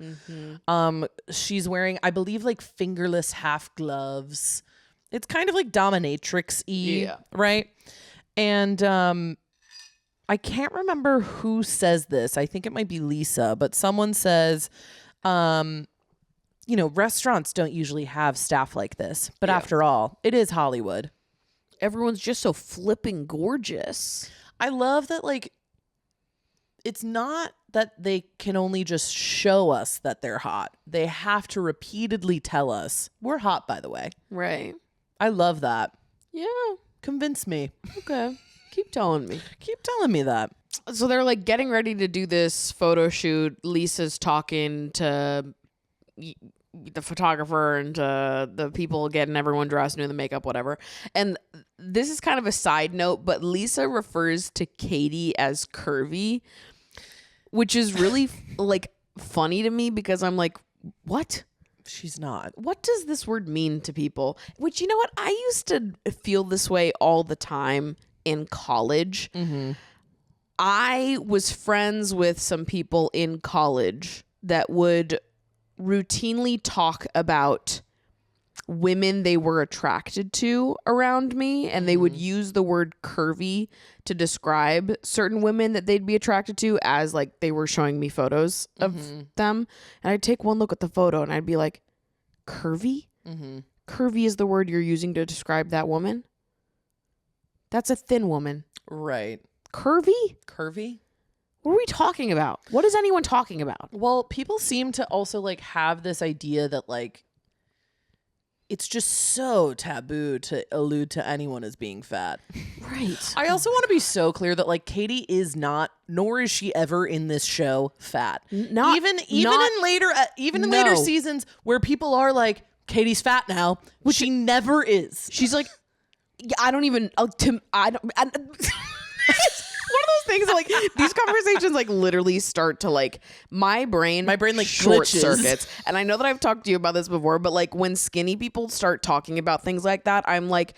She's wearing, I believe, like fingerless half gloves. It's kind of like dominatrix-y, right? And I can't remember who says this. I think it might be Lisa, but someone says, restaurants don't usually have staff like this. But after all, it is Hollywood. Everyone's just so flipping gorgeous. I love that, like, it's not that they can only just show us that they're hot. They have to repeatedly tell us, we're hot, by the way. Right. I love that. Yeah. Convince me. Okay. Keep telling me. Keep telling me that. So they're like getting ready to do this photo shoot. Lisa's talking to the photographer and to the people getting everyone dressed, doing the makeup, whatever. And this is kind of a side note, but Lisa refers to Katie as curvy, which is really like funny to me because I'm like, what? She's not. What does this word mean to people? Which, you know what? I used to feel this way all the time in college. I was friends with some people in college that would routinely talk about women they were attracted to around me, and they would use the word curvy to describe certain women that they'd be attracted to as like they were showing me photos of them. And I'd take one look at the photo and I'd be like, curvy? Curvy is the word you're using to describe that woman? That's a thin woman. Right. Curvy? Curvy? What are we talking about? What is anyone talking about? Well, people seem to also like have this idea that like it's just so taboo to allude to anyone as being fat. Right. I also want to be so clear that like Katie is not, nor is she ever in this show fat. Not even in later seasons where people are like, Katie's fat now, which she never is. She's like, I don't even. One of those things like these conversations like literally start to like my brain like short glitches. circuits. And I know that I've talked to you about this before, but like when skinny people start talking about things like that, I'm like,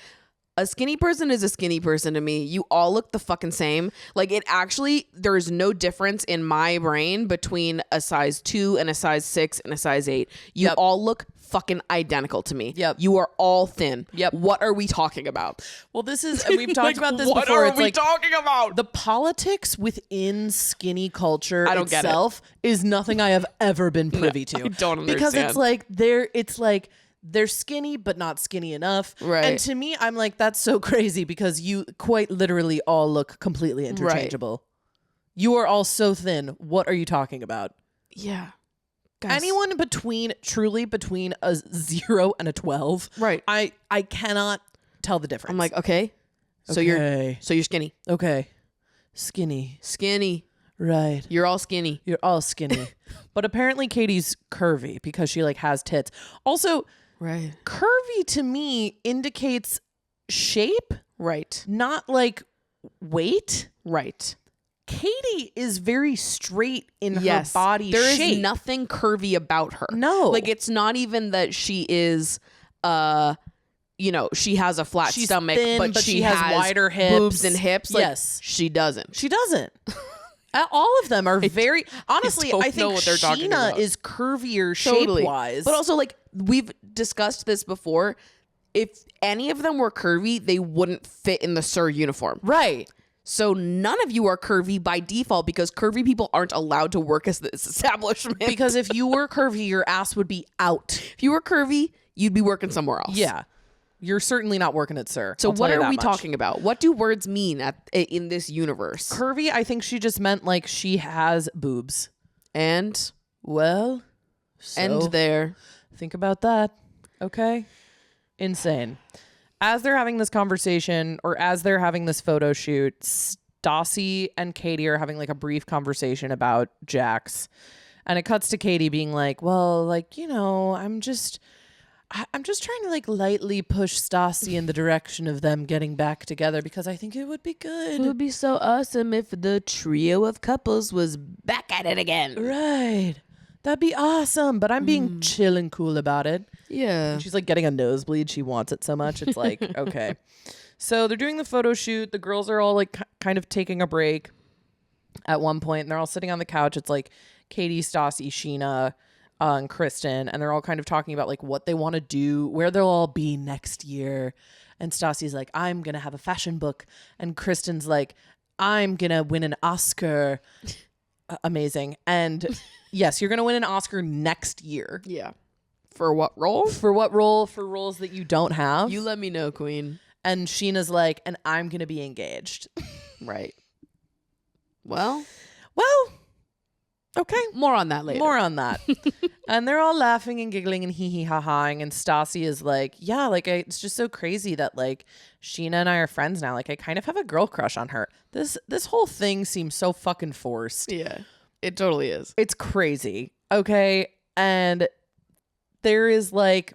a skinny person is a skinny person to me. You all look the fucking same. Like it actually, there is no difference in my brain between a size 2 and a size 6 and a size 8. You all look fucking identical to me. Yep. You are all thin. Yep. What are we talking about? Well, this is, and we've talked about this what before. What it's are we like talking about? the politics within skinny culture I don't get it. itself is nothing I have ever been privy to. I don't Because understand. it's like they're skinny but not skinny enough. Right. And to me, I'm like, that's so crazy because you quite literally all look completely interchangeable. You are all so thin. What are you talking about? Yeah. Guys. Anyone between a 0 and a 12. Right. I cannot tell the difference. I'm like, okay. So Okay. you're skinny. Okay. Skinny. Skinny. Right. You're all skinny. You're all skinny. But apparently Katie's curvy because she like has tits. Also, Right. curvy to me indicates shape, Right. not like weight. Right. Katie is very straight in her Yes. body There shape. is nothing curvy about her. No. Like it's not even that she is she has a flat She's stomach, thin, but she has wider hips. boobs and hips. Like, Yes. she doesn't. She doesn't. All of them are very honestly. don't I know think what they're talking Scheana about. is curvier Totally. shape wise, But also, like, we've discussed this before. If any of them were curvy, they wouldn't fit in the Sir uniform. right. So none of you are curvy by default because curvy people aren't allowed to work as this establishment. Because if you were curvy, your ass would be out. if you were curvy, you'd be working somewhere else. Yeah, you're certainly not working at Sir. So I'll tell what you are that we much. talking about? What do words mean in this universe? Curvy, I think she just meant like she has boobs. And Well, so end there. think about that. Okay. Insane. As they're having this conversation, or as they're having this photo shoot, Stassi and Katie are having like a brief conversation about Jax. And it cuts to Katie being like, well, like, you know, I'm just trying to like lightly push Stassi in the direction of them getting back together because I think it would be good. It would be so awesome if the trio of couples was back at it again. Right. That'd be awesome. But I'm being chill and cool about it. Yeah. And she's like getting a nosebleed. She wants it so much. It's like, okay. So they're doing the photo shoot. The girls are all like kind of taking a break at one point, and they're all sitting on the couch. It's like Katie, Stassi, Scheana, and Kristen, and they're all kind of talking about like what they want to do, where they'll all be next year. And Stassi's like, I'm gonna have a fashion book, and Kristen's like, I'm gonna win an Oscar. Amazing. And yes, you're gonna win an Oscar next year. Yeah. For what role? For what role? For roles that you don't have. You let me know, Queen. And Sheena's like, and I'm gonna be engaged. Right. Well, okay. more on that later. More on that. And they're all laughing and giggling and hee hee ha haing. And Stassi is like, yeah, like it's just so crazy that like Scheana and I are friends now. Like I kind of have a girl crush on her. This whole thing seems so fucking forced. Yeah, it totally is. It's crazy. Okay. And there is like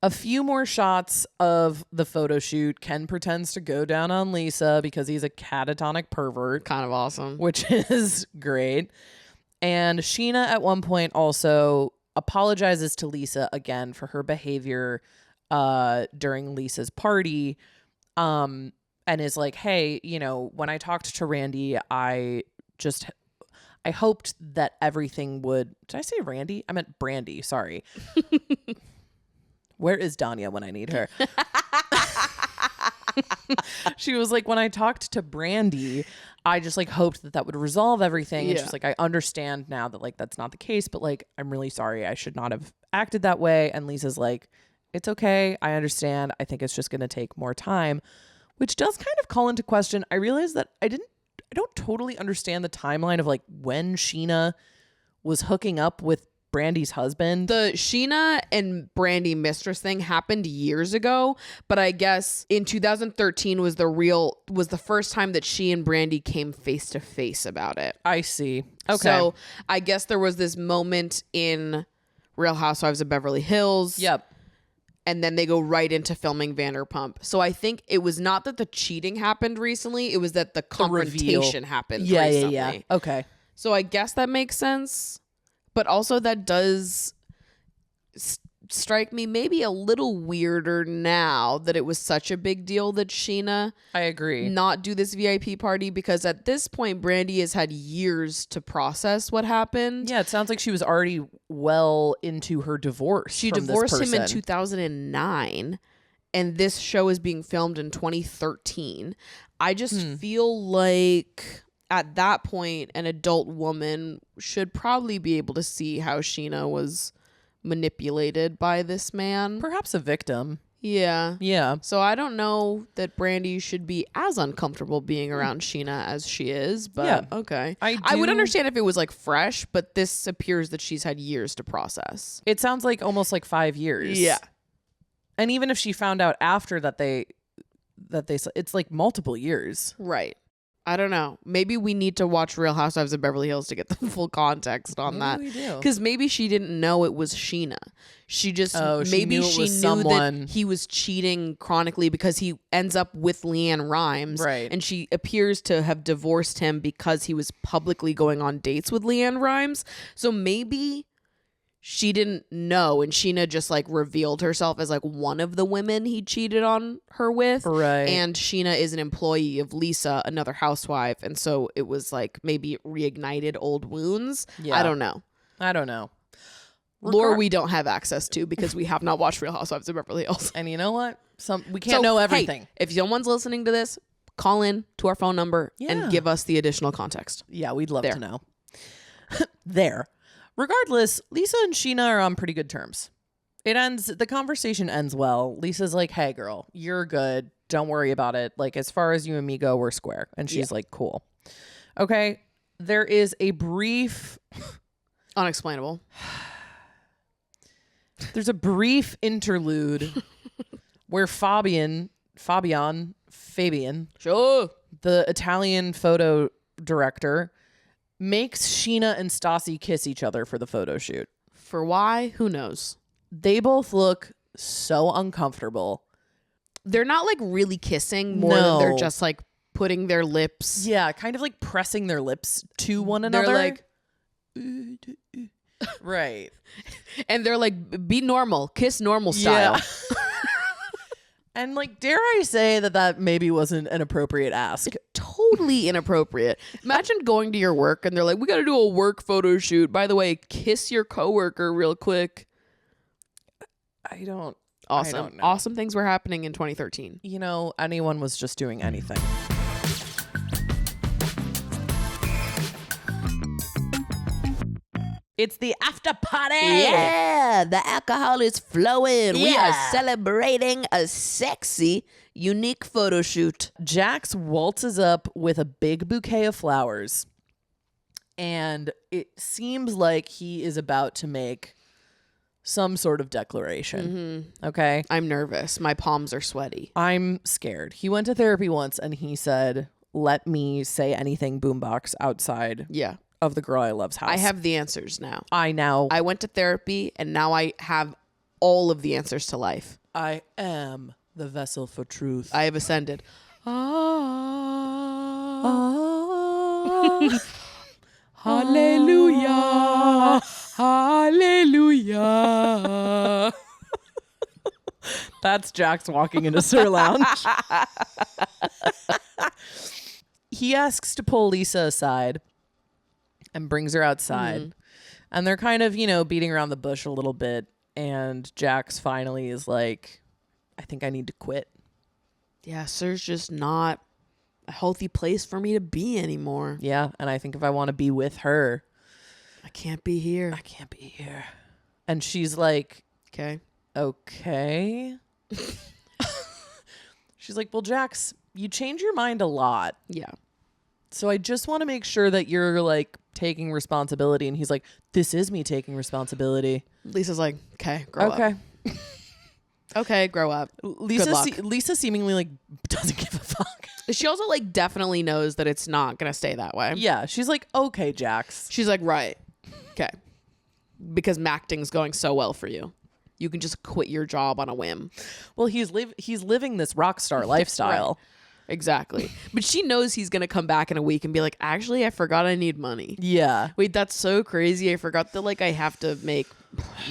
a few more shots of the photo shoot. Ken pretends to go down on Lisa because he's a catatonic pervert. Kind of awesome. Which is great. And Scheana at one point also apologizes to Lisa again for her behavior during Lisa's party, and is like, hey, you know, when I talked to Randy, I hoped that everything would... Did I say Randy? I meant Brandi. Sorry. Where is Danya when I need her? She was like, when I talked to Brandi, I just like hoped that would resolve everything. And she's like, I understand now that like that's not the case, but like I'm really sorry. I should not have acted that way. And Lisa's like, it's okay. I understand. I think it's just going to take more time, which does kind of call into question. I realized that I don't totally understand the timeline of like when Scheana was hooking up with Brandi's husband. The Scheana and Brandi mistress thing happened years ago, but I guess in 2013 was the first time that she and Brandi came face to face about it. I see. Okay. So I guess there was this moment in Real Housewives of Beverly Hills. Yep. And then they go right into filming Vanderpump. So I think it was not that the cheating happened recently. It was that the confrontation happened recently. Yeah. Okay. So I guess that makes sense. But also that does strike me maybe a little weirder now that it was such a big deal that Scheana I agree. not do this VIP party, because at this point Brandi has had years to process what happened. Yeah, it sounds like she was already well into her divorce. She from divorced this him in person. 2009, and this show is being filmed in 2013. I just feel like at that point, an adult woman should probably be able to see how Scheana was manipulated by this man. Perhaps a victim. Yeah. Yeah. So I don't know that Brandi should be as uncomfortable being around Scheana as she is, but Yeah. okay. I would do- understand if it was like fresh, but this appears that she's had years to process. It sounds like almost like 5 years. Yeah. And even if she found out after that they it's like multiple years. Right. I don't know. Maybe we need to watch Real Housewives of Beverly Hills to get the full context on that. Maybe we do. Because maybe she didn't know it was Scheana. She just maybe knew it she was knew someone. that he was cheating chronically because he ends up with Leanne Rimes. Right. And she appears to have divorced him because he was publicly going on dates with Leanne Rimes. So maybe she didn't know, and Scheana just like revealed herself as like one of the women he cheated on her with. Right. And Scheana is an employee of Lisa, another housewife, and so it was like maybe it reignited old wounds. Yeah. I don't know. Lore we don't have access to because we have not watched Real Housewives of Beverly Hills. And you know what? We can't know everything. Hey, if someone's listening to this, call in to our phone number and give us the additional context. Yeah, we'd love There. to know. There. Regardless, Lisa and Scheana are on pretty good terms. The conversation ends well. Lisa's like, hey girl, you're good. Don't worry about it. Like, as far as you and me go, we're square. And she's like, cool. Okay. There is a brief... Unexplainable. There's a brief interlude where Fabian, Sure. the Italian photo director, makes Scheana and Stassi kiss each other for the photo shoot. For why? Who knows? They both look so uncomfortable. They're not like really kissing more than they're just like putting their lips. Yeah, kind of like pressing their lips to one another. They're like, right. and they're like, be normal, kiss normal style. Yeah. And like, dare I say that maybe wasn't an appropriate ask. Totally inappropriate. Imagine going to your work and they're like, we got to do a work photo shoot. By the way, kiss your coworker real quick. Awesome. Awesome things were happening in 2013. You know, anyone was just doing anything. It's the after party. Yeah, the alcohol is flowing. We are Yeah. celebrating a sexy, unique photo shoot. Jax waltzes up with a big bouquet of flowers, and it seems like he is about to make some sort of declaration. Okay? I'm nervous. My palms are sweaty. I'm scared. He went to therapy once, and he said, let me say anything boombox outside Yeah. of the Girl I Love's house. I have the answers now. I went to therapy and now I have all of the answers to life. I am the vessel for truth. I have ascended. Hallelujah. Hallelujah. That's Jax walking into Sir Lounge. He asks to pull Lisa aside and brings her outside. And they're kind of, beating around the bush a little bit. And Jax finally is like, I think I need to quit. Yeah, sir's just not a healthy place for me to be anymore. Yeah. And I think if I want to be with her, I can't be here. I can't be here. And she's like, Okay. okay. She's like, well, Jax, you change your mind a lot. Yeah. So I just want to make sure that you're like taking responsibility. And he's like, this is me taking responsibility. Lisa's like, okay, grow up. Okay, grow up. Good luck. Lisa seemingly like doesn't give a fuck. She also like definitely knows that it's not going to stay that way. Yeah. She's like, okay, Jax. She's like, right. Okay. Because acting's going so well for you. You can just quit your job on a whim. Well, he's living this rock star lifestyle. Right. Exactly. But she knows he's going to come back in a week and be like, actually, I forgot I need money. Yeah. Wait, that's so crazy. I forgot that like I have to make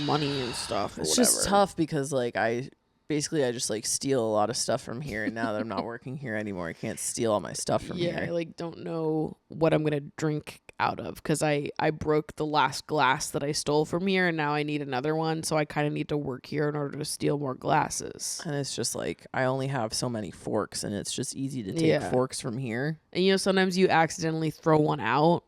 money and stuff or It's whatever. just tough because like I just like steal a lot of stuff from here, and now that I'm not working here anymore, I can't steal all my stuff from Yeah, here. I like don't know what I'm going to drink out of because I broke the last glass that I stole from here and now I need another one, so I kind of need to work here in order to steal more glasses. And it's just like I only have so many forks, and it's just easy to take forks from here. And sometimes you accidentally throw one out,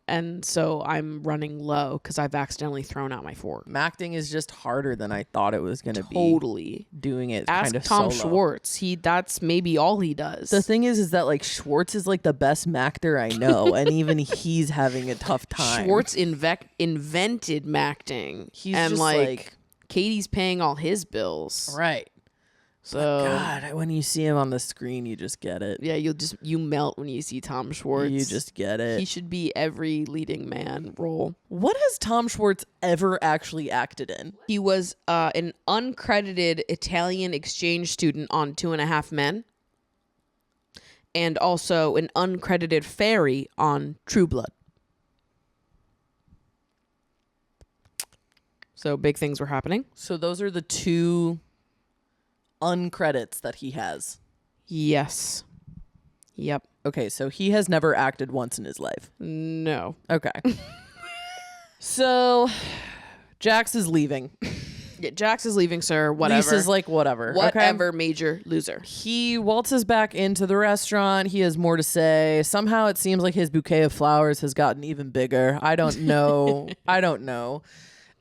and so I'm running low because I've accidentally thrown out my fork. Acting is just harder than I thought it was going to be. Totally. Doing it Ask kind of Tom solo. Schwartz. That's maybe all he does. The thing is that like Schwartz is like the best actor I know, and even he's having a tough time. Schwartz invented acting. He's and just like Katie's paying all his bills. right. So God, when you see him on the screen, you just get it. yeah, you melt when you see Tom Schwartz. You just get it. He should be every leading man role. What has Tom Schwartz ever actually acted in? He was an uncredited Italian exchange student on 2.5 Men. And also an uncredited fairy on True Blood. So big things were happening. So those are the two uncredits that he has. Yes. Yep. Okay, so he has never acted once in his life. No. Okay. So Jax is leaving. Yeah, Jax is leaving, sir. Whatever. Lisa's like, whatever. Whatever, major loser. He waltzes back into the restaurant. He has more to say. Somehow it seems like his bouquet of flowers has gotten even bigger. I don't know.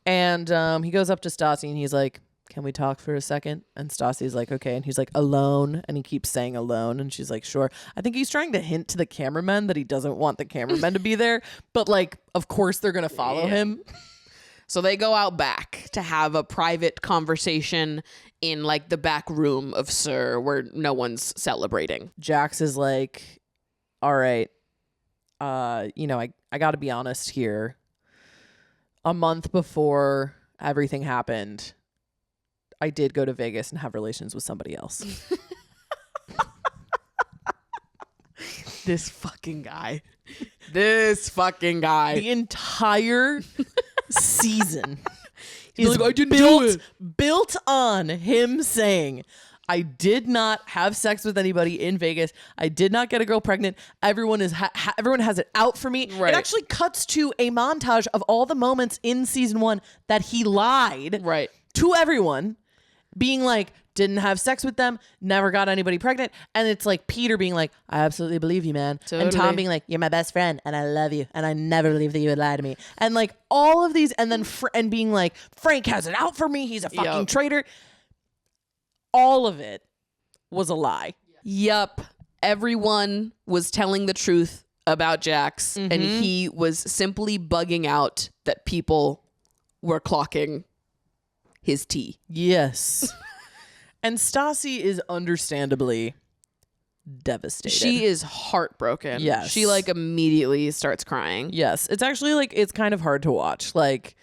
And he goes up to Stassi and he's like, can we talk for a second? And Stassi's like, okay. And he's like, alone. And he keeps saying alone. And she's like, sure. I think he's trying to hint to the cameramen that he doesn't want the cameramen to be there. But like, of course they're going to follow him. So they go out back to have a private conversation in like the back room of Sir where no one's celebrating. Jax is like, all right, you know, I got to be honest here. A month before everything happened, I did go to Vegas and have relations with somebody else. This fucking guy. This fucking guy. The entire season He's is like, I didn't do it. built on him saying, I did not have sex with anybody in Vegas. I did not get a girl pregnant. Everyone is everyone has it out for me. Right. It actually cuts to a montage of all the moments in season 1 that he lied Right. to everyone, being like, didn't have sex with them, never got anybody pregnant. And it's like Peter being like, I absolutely believe you, man. And Tom Totally. being like, you're my best friend and I love you and I never believe that you would lie to me. And like all of these, and then and being like, Frank has it out for me. He's a fucking Yup. traitor. All of it was a lie. Yup. Everyone was telling the truth about Jax, and he was simply bugging out that people were clocking his tea. Yes. And Stassi is understandably devastated. She is heartbroken. Yes. She like immediately starts crying. Yes. It's actually like, it's kind of hard to watch. Like,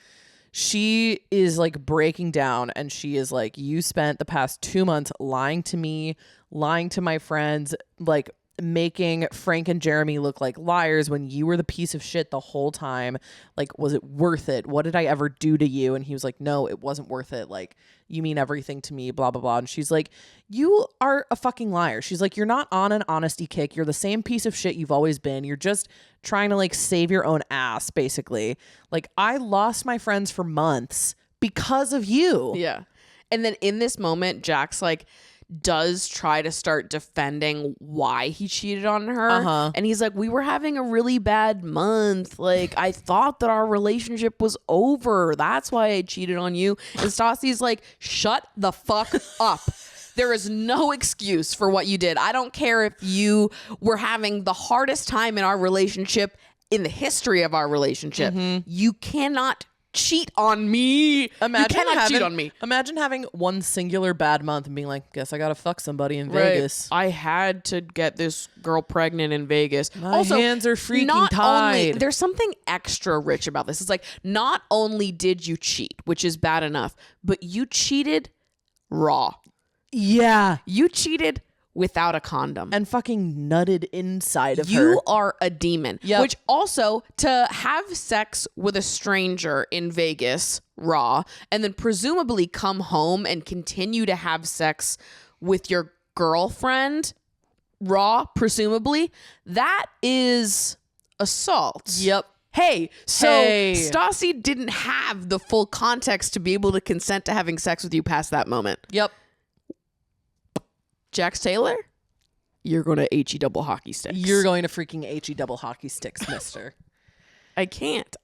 she is like breaking down and she is like, you spent the past 2 months lying to me, lying to my friends, like making Frank and Jeremy look like liars when you were the piece of shit the whole time. Like, was it worth it? What did I ever do to you? And he was like, no, it wasn't worth it. Like, you mean everything to me, blah, blah, blah. And she's like, you are a fucking liar. She's like, you're not on an honesty kick. You're the same piece of shit you've always been. You're just trying to like save your own ass, basically. Like, I lost my friends for months because of you. Yeah. And then in this moment, Jax like does try to start defending why he cheated on her. And he's like, we were having a really bad month. Like, I thought that our relationship was over. That's why I cheated on you. And Stassi's like, shut the fuck up. There is no excuse for what you did. I don't care if you were having the hardest time in our relationship in the history of our relationship. You cannot cheat on me. You cannot cheat on me. Imagine having one singular bad month and being like, guess I gotta fuck somebody in Right. Vegas. I had to get this girl pregnant in Vegas. My hands are freaking not only, tied. there's something extra rich about this. It's like, not only did you cheat, which is bad enough, but you cheated raw. Yeah. You cheated without a condom. And fucking nutted inside of her. You are a demon. Yep. Which also, to have sex with a stranger in Vegas raw, and then presumably come home and continue to have sex with your girlfriend raw, presumably, that is assault. Yep. Hey, so Hey. Stassi didn't have the full context to be able to consent to having sex with you past that moment. Yep. Jax Taylor, you're going to HE double hockey sticks. You're going to freaking HE double hockey sticks, mister. I can't.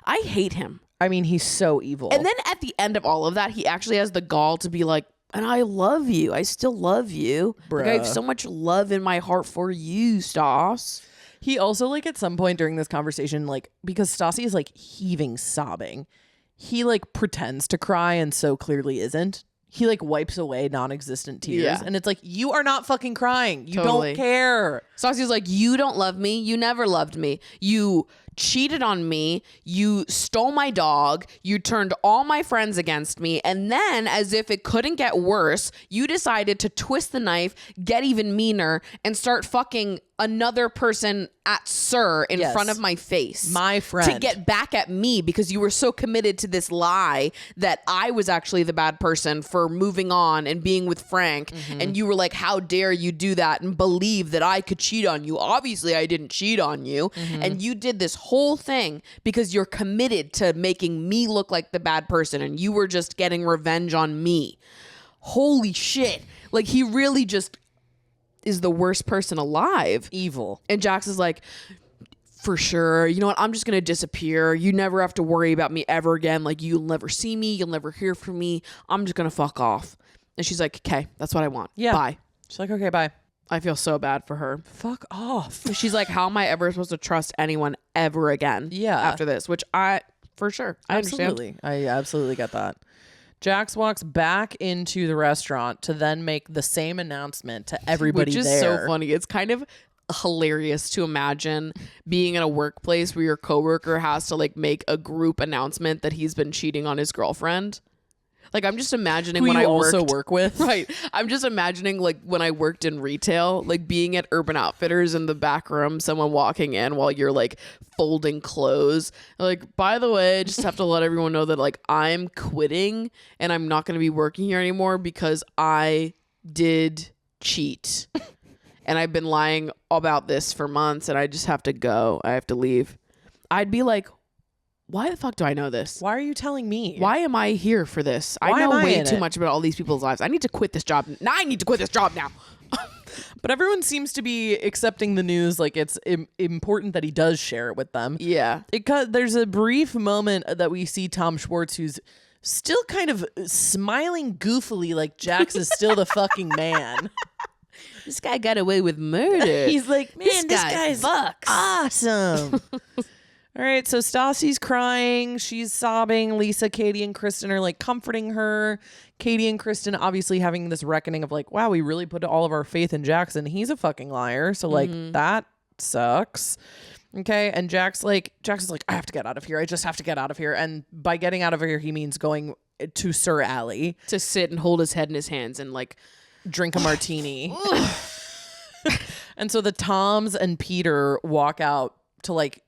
I hate him. I mean, he's so evil. And then at the end of all of that, he actually has the gall to be like, and I love you. I still love you. Like, I have Bruh. so much love in my heart for you, Stas. he also, like, at some point during this conversation, like, because Stassi is like heaving, sobbing, he like pretends to cry and so clearly isn't. He like wipes away non-existent tears. Yeah. And it's like, you are not fucking crying. You Totally. don't care. Stassi's like, you don't love me. You never loved me. You cheated on me. You stole my dog. You turned all my friends against me. And then, as if it couldn't get worse, you decided to twist the knife, get even meaner, and start fucking another person at Sir in Yes. front of my face. My friend. To get back at me because you were so committed to this lie that I was actually the bad person for moving on and being with Frank. And you were like, how dare you do that and believe that I could cheat on you? Obviously, I didn't cheat on you. And you did this whole thing because you're committed to making me look like the bad person and you were just getting revenge on me. Holy shit. Like, he really just is the worst person alive. Evil. And Jax is like, for sure, you know what? I'm just going to disappear. You never have to worry about me ever again. Like, you'll never see me. You'll never hear from me. I'm just going to fuck off. And she's like, okay, that's what I want. Yeah. Bye. She's like, okay, bye. I feel so bad for her. Fuck off. She's like, how am I ever supposed to trust anyone ever again? Yeah. After this, which for sure. I understand. Absolutely. I absolutely get that. Jax walks back into the restaurant to then make the same announcement to everybody Which is there. so funny. It's kind of hilarious to imagine being in a workplace where your coworker has to like make a group announcement that he's been cheating on his girlfriend. Like, I'm just imagining Who when you I also worked, work with. right. I'm just imagining like when I worked in retail, like being at Urban Outfitters in the back room, someone walking in while you're like folding clothes. Like, by the way, I just have to let everyone know that like I'm quitting and I'm not going to be working here anymore because I did cheat. And I've been lying about this for months and I just have to go. I have to leave. I'd be like, why the fuck do I know this? Why are you telling me? Why am I here for this? Why I know am I way in too it? much about all these people's lives. I need to quit this job. Now I need to quit this job now. But everyone seems to be accepting the news like it's important that he does share it with them. Yeah. There's a brief moment that we see Tom Schwartz, who's still kind of smiling goofily like Jax is still the fucking man. This guy got away with murder. He's like, man, this guy's fucks. awesome. All right, so Stassi's crying. She's sobbing. Lisa, Katie, and Kristen are like comforting her. Katie and Kristen obviously having this reckoning of like, wow, we really put all of our faith in Jackson. He's a fucking liar. So like that sucks. Okay. And Jax is like, I have to get out of here. I just have to get out of here. And by getting out of here, he means going to Sir Alley To sit and hold his head in his hands and like, drink a martini. And so the Toms and Peter walk out to like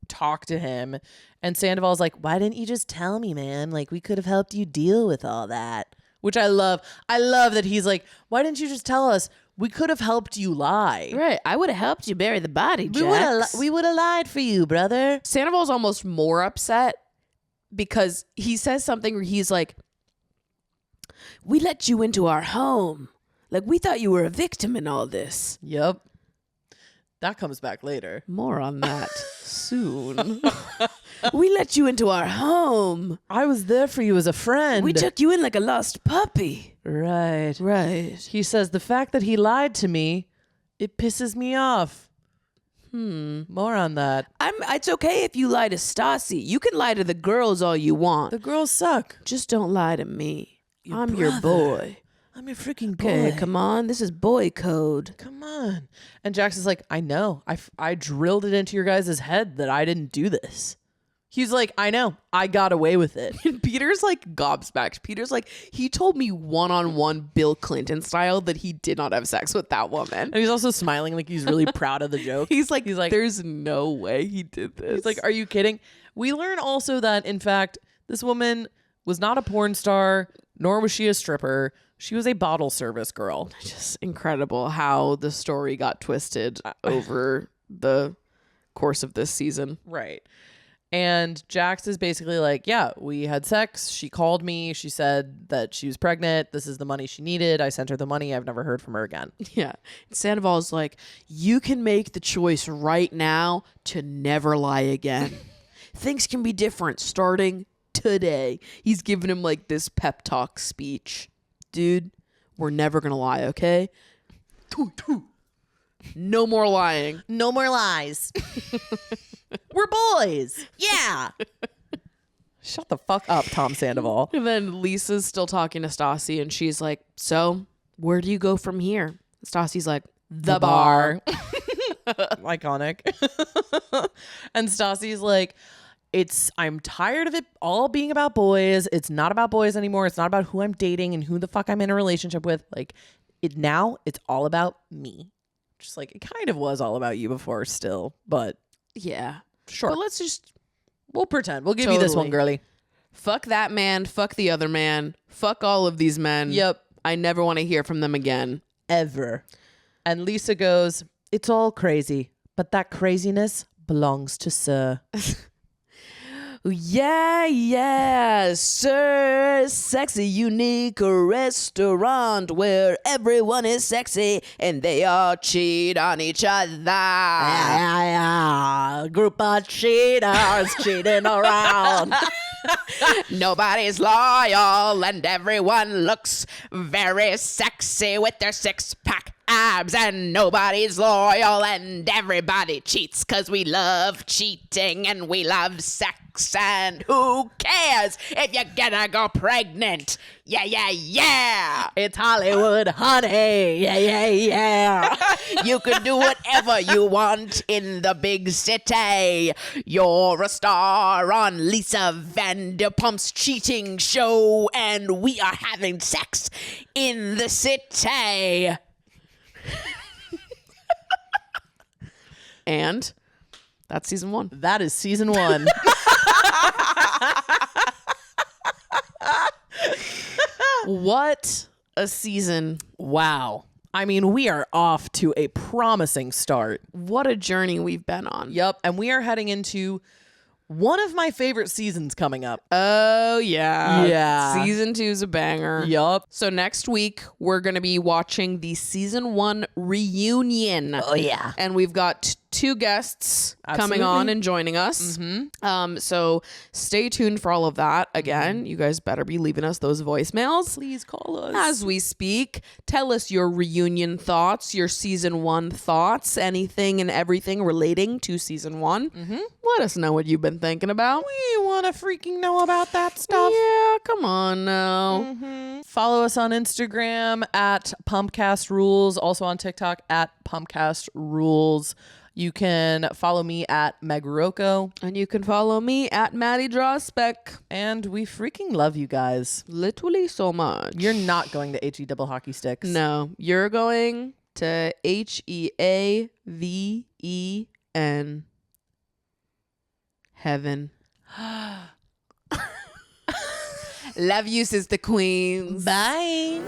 talk to him, and Sandoval's like, why didn't you just tell me, man? Like, we could have helped you deal with all that. Which I love. I love that he's like, why didn't you just tell us? We could have helped you lie. right, I would have helped you bury the body, Jax. We would have lied for you, brother. Sandoval's almost more upset because he says something where he's like, we let you into our home. Like, we thought you were a victim in all this. Yep. That comes back later. More on that soon. We let you into our home. I was there for you as a friend. We took you in like a lost puppy. Right. Right. He says the fact that he lied to me, it pisses me off. More on that. It's okay if you lie to Stassi. You can lie to the girls all you want. The girls suck. Just don't lie to me. I'm your boy. I'm your freaking boy. Okay, come on. This is boy code. Come on. And Jax is like, I know. I drilled it into your guys' head that I didn't do this. He's like, I know. I got away with it. And Peter's like gobsmacked. Peter's like, he told me one-on-one Bill Clinton style that he did not have sex with that woman. And he's also smiling like he's really proud of the joke. He's like, there's no way he did this. He's like, are you kidding? We learn also that, in fact, this woman was not a porn star, nor was she a stripper. She was a bottle service girl. Just incredible how the story got twisted over the course of this season. Right. And Jax is basically like, yeah, we had sex. She called me. She said that she was pregnant. This is the money she needed. I sent her the money. I've never heard from her again. Yeah. Sandoval's like, you can make the choice right now to never lie again. Things can be different starting today. He's giving him like this pep talk speech. Dude, we're never going to lie, okay? No more lying. No more lies. We're boys. Yeah. Shut the fuck up, Tom Sandoval. And then Lisa's still talking to Stassi, and she's like, so where do you go from here? Stassi's like, the bar. Iconic. And Stassi's like, I'm tired of it all being about boys. It's not about boys anymore. It's not about who I'm dating and who the fuck I'm in a relationship with. Like, now it's all about me. Just like, it kind of was all about you before still, but Yeah. sure. But We'll pretend. We'll give you this one, girly. Fuck that man. Fuck the other man. Fuck all of these men. Yep. I never want to hear from them again. Ever. And Lisa goes, it's all crazy, but that craziness belongs to Sir. Yeah, sir. Sexy, unique restaurant where everyone is sexy and they all cheat on each other. Group of cheaters cheating around. Nobody's loyal and everyone looks very sexy with their six-pack abs and nobody's loyal and everybody cheats because we love cheating and we love sex and who cares if you're gonna go pregnant? Yeah, yeah, yeah. It's Hollywood, honey. Yeah, yeah, yeah. You can do whatever you want in the big city. You're a star on Lisa Vanderpump's cheating show, and we are having sex in the city. And that's season 1. That is season 1. What a season. Wow. I mean, we are off to a promising start. What a journey we've been on. Yep. And we are heading into one of my favorite seasons coming up. Oh, yeah. Yeah. Season 2 is a banger. Yup. So next week, we're going to be watching the season 1 reunion. Oh, yeah. And we've got 2 guests coming on and joining us. So stay tuned for all of that. Again, you guys better be leaving us those voicemails. Please call us. As we speak, tell us your reunion thoughts, your season 1 thoughts, anything and everything relating to season 1. Let us know what you've been thinking about. We want to freaking know about that stuff. Yeah, come on now. Follow us on Instagram at pumpcast rules. Also on TikTok at pumpcast rules. You can follow me at Meg Rocco. And you can follow me at Maddie Draw Spec. And we freaking love you guys. Literally so much. You're not going to HE double hockey sticks. No, you're going to HEAVEN. Heaven. Love you, sister queens. Bye.